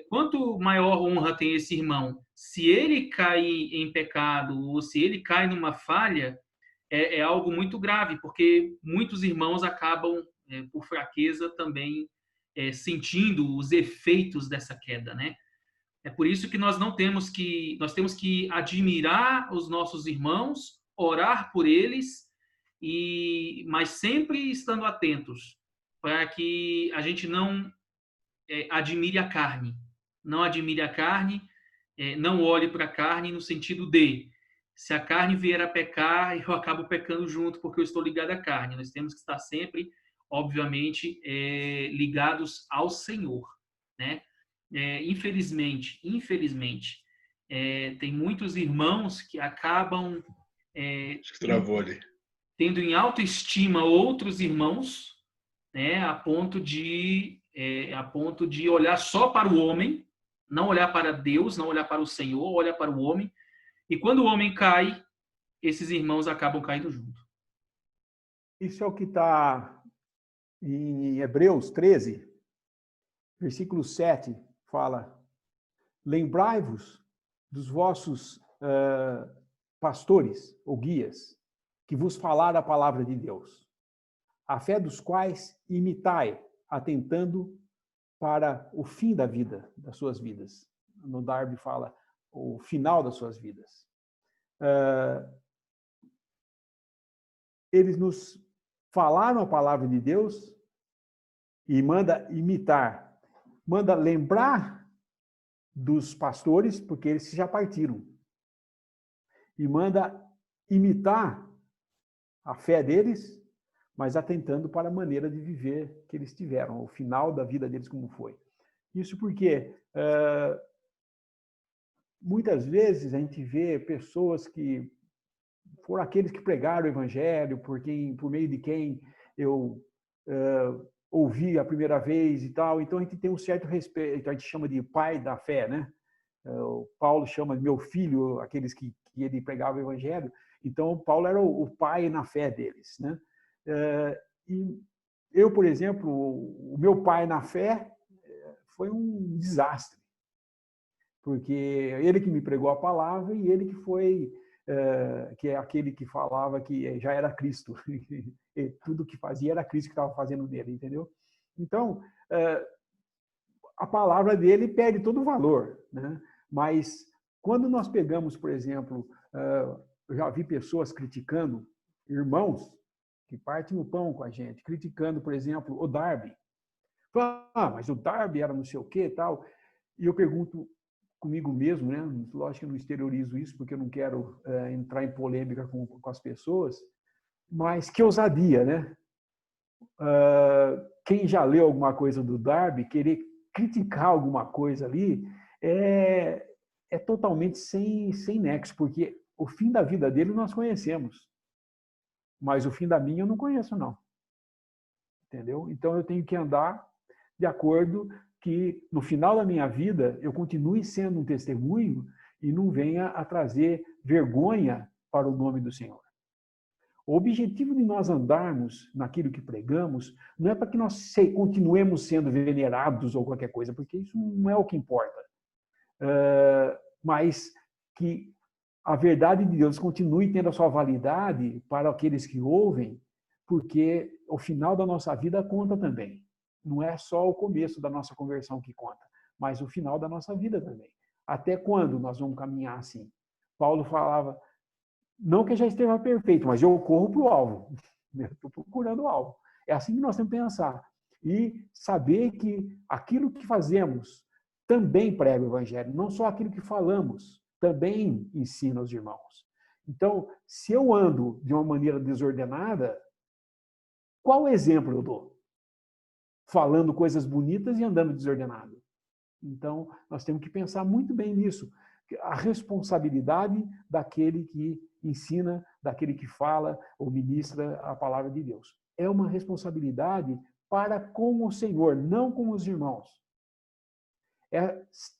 quanto maior honra tem esse irmão, se ele cair em pecado ou se ele cai numa falha, é algo muito grave, porque muitos irmãos acabam, por fraqueza, também sentindo os efeitos dessa queda, né? É por isso que nós temos que admirar os nossos irmãos, orar por eles, mas sempre estando atentos, para que a gente não admire a carne. Não admire a carne, não olhe para a carne no sentido de, se a carne vier a pecar, eu acabo pecando junto, porque eu estou ligado à carne. Nós temos que estar sempre, obviamente, ligados ao Senhor, né? Infelizmente, tem muitos irmãos que acabam Acho que travou ali. tendo em autoestima outros irmãos, né, a ponto de olhar só para o homem, não olhar para Deus, não olhar para o Senhor, olhar para o homem. E quando o homem cai, esses irmãos acabam caindo junto. Isso é o que está em Hebreus 13, versículo 7, fala: lembrai-vos dos vossos pastores ou guias, que vos falaram a palavra de Deus, a fé dos quais imitai, atentando para o fim da vida, das suas vidas. No Darby fala o final das suas vidas. Eles nos falaram a palavra de Deus e manda imitar, manda lembrar dos pastores, porque eles já partiram, e manda imitar a fé deles, mas atentando para a maneira de viver que eles tiveram, o final da vida deles como foi. Isso porque muitas vezes a gente vê pessoas que foram aqueles que pregaram o evangelho, por meio de quem eu ouvi a primeira vez e tal, então a gente tem um certo respeito, a gente chama de pai da fé, né? O Paulo chama de meu filho, aqueles que ele pregava o evangelho. Então, Paulo era o pai na fé deles, né? E eu, por exemplo, o meu pai na fé foi um desastre, porque ele que me pregou a palavra e ele que foi, que é aquele que falava que já era Cristo. E tudo que fazia era Cristo que estava fazendo nele, entendeu? Então, a palavra dele perde todo o valor, né? Mas quando nós pegamos, por exemplo, eu já vi pessoas criticando irmãos que partem o pão com a gente, criticando, por exemplo, o Darby. Mas o Darby era não sei o quê e tal. E eu pergunto comigo mesmo, né? Lógico que eu não exteriorizo isso, porque eu não quero entrar em polêmica com as pessoas, mas que ousadia, né? Quem já leu alguma coisa do Darby, querer criticar alguma coisa ali, é totalmente sem nexo, porque o fim da vida dele nós conhecemos, mas o fim da minha eu não conheço, não. entendeu? Então eu tenho que andar de acordo que no final da minha vida eu continue sendo um testemunho e não venha a trazer vergonha para o nome do Senhor. O objetivo de nós andarmos naquilo que pregamos não é para que nós continuemos sendo venerados ou qualquer coisa, porque isso não é o que importa. Mas que a verdade de Deus continue tendo a sua validade para aqueles que ouvem, porque o final da nossa vida conta também. Não é só o começo da nossa conversão que conta, mas o final da nossa vida também. Até quando nós vamos caminhar assim? Paulo falava, não que já esteja perfeito, mas eu corro para o alvo. Eu estou procurando o alvo. É assim que nós temos que pensar. E saber que aquilo que fazemos também prega o evangelho, não só aquilo que falamos, também ensina os irmãos. Então, se eu ando de uma maneira desordenada, qual exemplo eu dou? Falando coisas bonitas e andando desordenado. Então, nós temos que pensar muito bem nisso. A responsabilidade daquele que ensina, daquele que fala ou ministra a palavra de Deus. É uma responsabilidade para com o Senhor, não com os irmãos.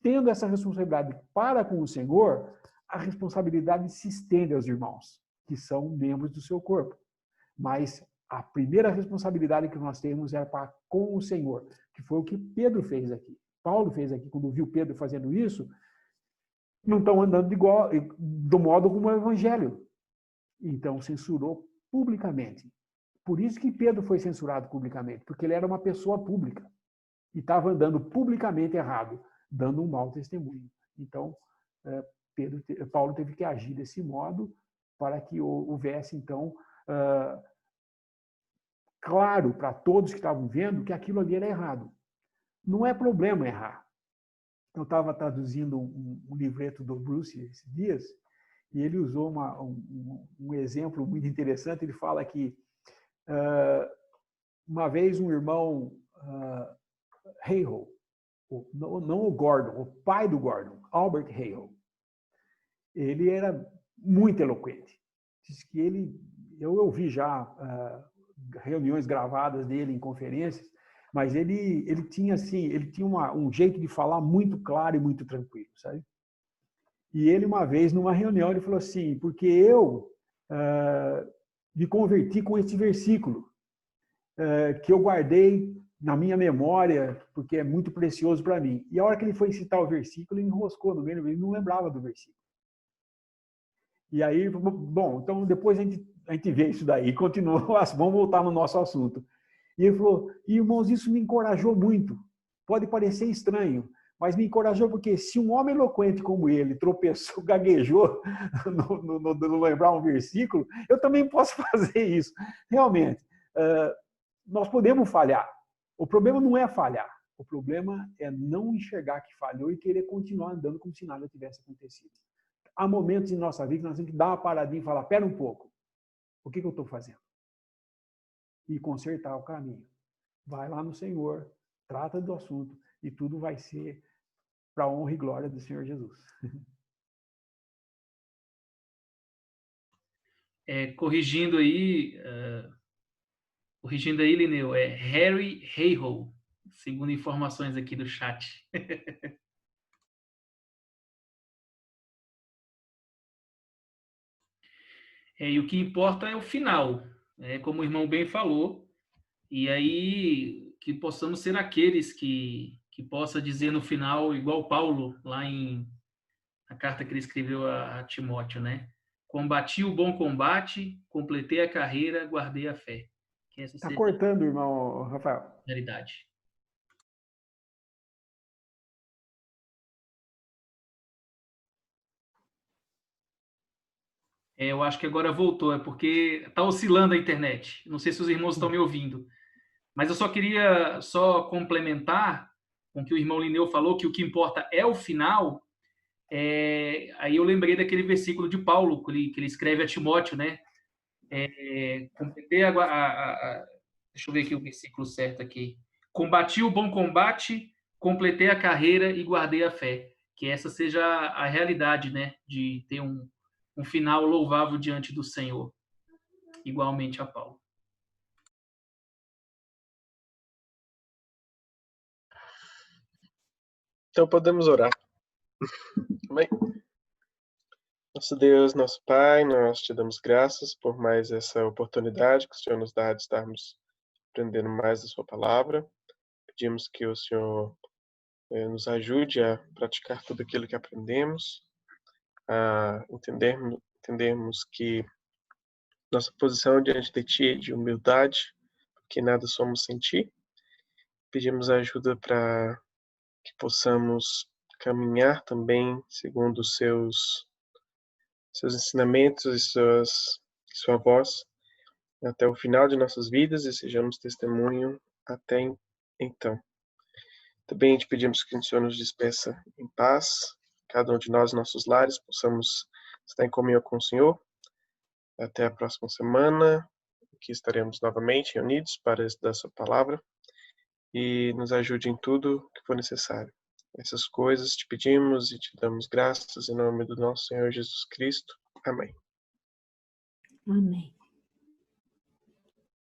Tendo essa responsabilidade para com o Senhor, a responsabilidade se estende aos irmãos, que são membros do seu corpo. Mas a primeira responsabilidade que nós temos é para com o Senhor, que foi o que Pedro fez aqui. Paulo fez aqui, quando viu Pedro fazendo isso, não estão andando do modo como o Evangelho. Então, censurou publicamente. Por isso que Pedro foi censurado publicamente, porque ele era uma pessoa pública e estava andando publicamente errado, dando um mau testemunho. Então, Paulo teve que agir desse modo para que houvesse, então, claro para todos que estavam vendo que aquilo ali era errado. Não é problema errar. Eu estava traduzindo um livreto do Bruce esses dias, e ele usou um exemplo muito interessante. Ele fala que uma vez um irmão, Hale, não o Gordon, o pai do Gordon, Albert Hale, ele era muito eloquente. Diz que eu ouvi já reuniões gravadas dele em conferências, mas ele tinha um jeito de falar muito claro e muito tranquilo, sabe? E ele, uma vez, numa reunião, ele falou assim, porque eu me converti com esse versículo, que eu guardei na minha memória, porque é muito precioso para mim. E a hora que ele foi citar o versículo, ele enroscou no meio, ele não lembrava do versículo. E aí, bom, então depois a gente vê isso daí, continua, vamos voltar no nosso assunto. E ele falou, irmãos, isso me encorajou muito. Pode parecer estranho, mas me encorajou porque se um homem eloquente como ele tropeçou, gaguejou, não lembrar um versículo, eu também posso fazer isso. Realmente, nós podemos falhar. O problema não é falhar. O problema é não enxergar que falhou e querer continuar andando como se nada tivesse acontecido. Há momentos em nossa vida que nós temos que dar uma paradinha e falar, pera um pouco, o que eu estou fazendo? E consertar o caminho. Vai lá no Senhor, trata do assunto e tudo vai ser para a honra e glória do Senhor Jesus. Corrigindo aí, Lineu, é Harry Hale, segundo informações aqui do chat. E o que importa é o final, como o irmão bem falou, e aí que possamos ser aqueles que possa dizer no final, igual Paulo, lá na carta que ele escreveu a Timóteo, né? Combati o bom combate, completei a carreira, guardei a fé. Está cortando, irmão Rafael. Realidade. Eu acho que agora voltou, é porque está oscilando a internet. Não sei se os irmãos estão me ouvindo. Mas eu só queria complementar com o que o irmão Lineu falou, que o que importa é o final. Aí eu lembrei daquele versículo de Paulo, que ele escreve a Timóteo, né? Deixa eu ver aqui o versículo certo aqui. Combati o bom combate, completei a carreira e guardei a fé. Que essa seja a realidade, né? De ter um final louvável diante do Senhor, igualmente a Paulo. Então podemos orar. Amém? Nosso Deus, nosso Pai, nós te damos graças por mais essa oportunidade que o Senhor nos dá de estarmos aprendendo mais da sua palavra. Pedimos que o Senhor nos ajude a praticar tudo aquilo que aprendemos, a entendermos que nossa posição diante de Ti é de humildade, que nada somos sem Ti. Pedimos ajuda para que possamos caminhar também segundo os seus ensinamentos e sua voz até o final de nossas vidas e sejamos testemunho até então. Também te pedimos que o Senhor nos despeça em paz, cada um de nós, nossos lares, possamos estar em comunhão com o Senhor. Até a próxima semana, que estaremos novamente reunidos para estudar sua palavra e nos ajude em tudo que for necessário. Essas coisas te pedimos e te damos graças em nome do nosso Senhor Jesus Cristo. Amém. Amém.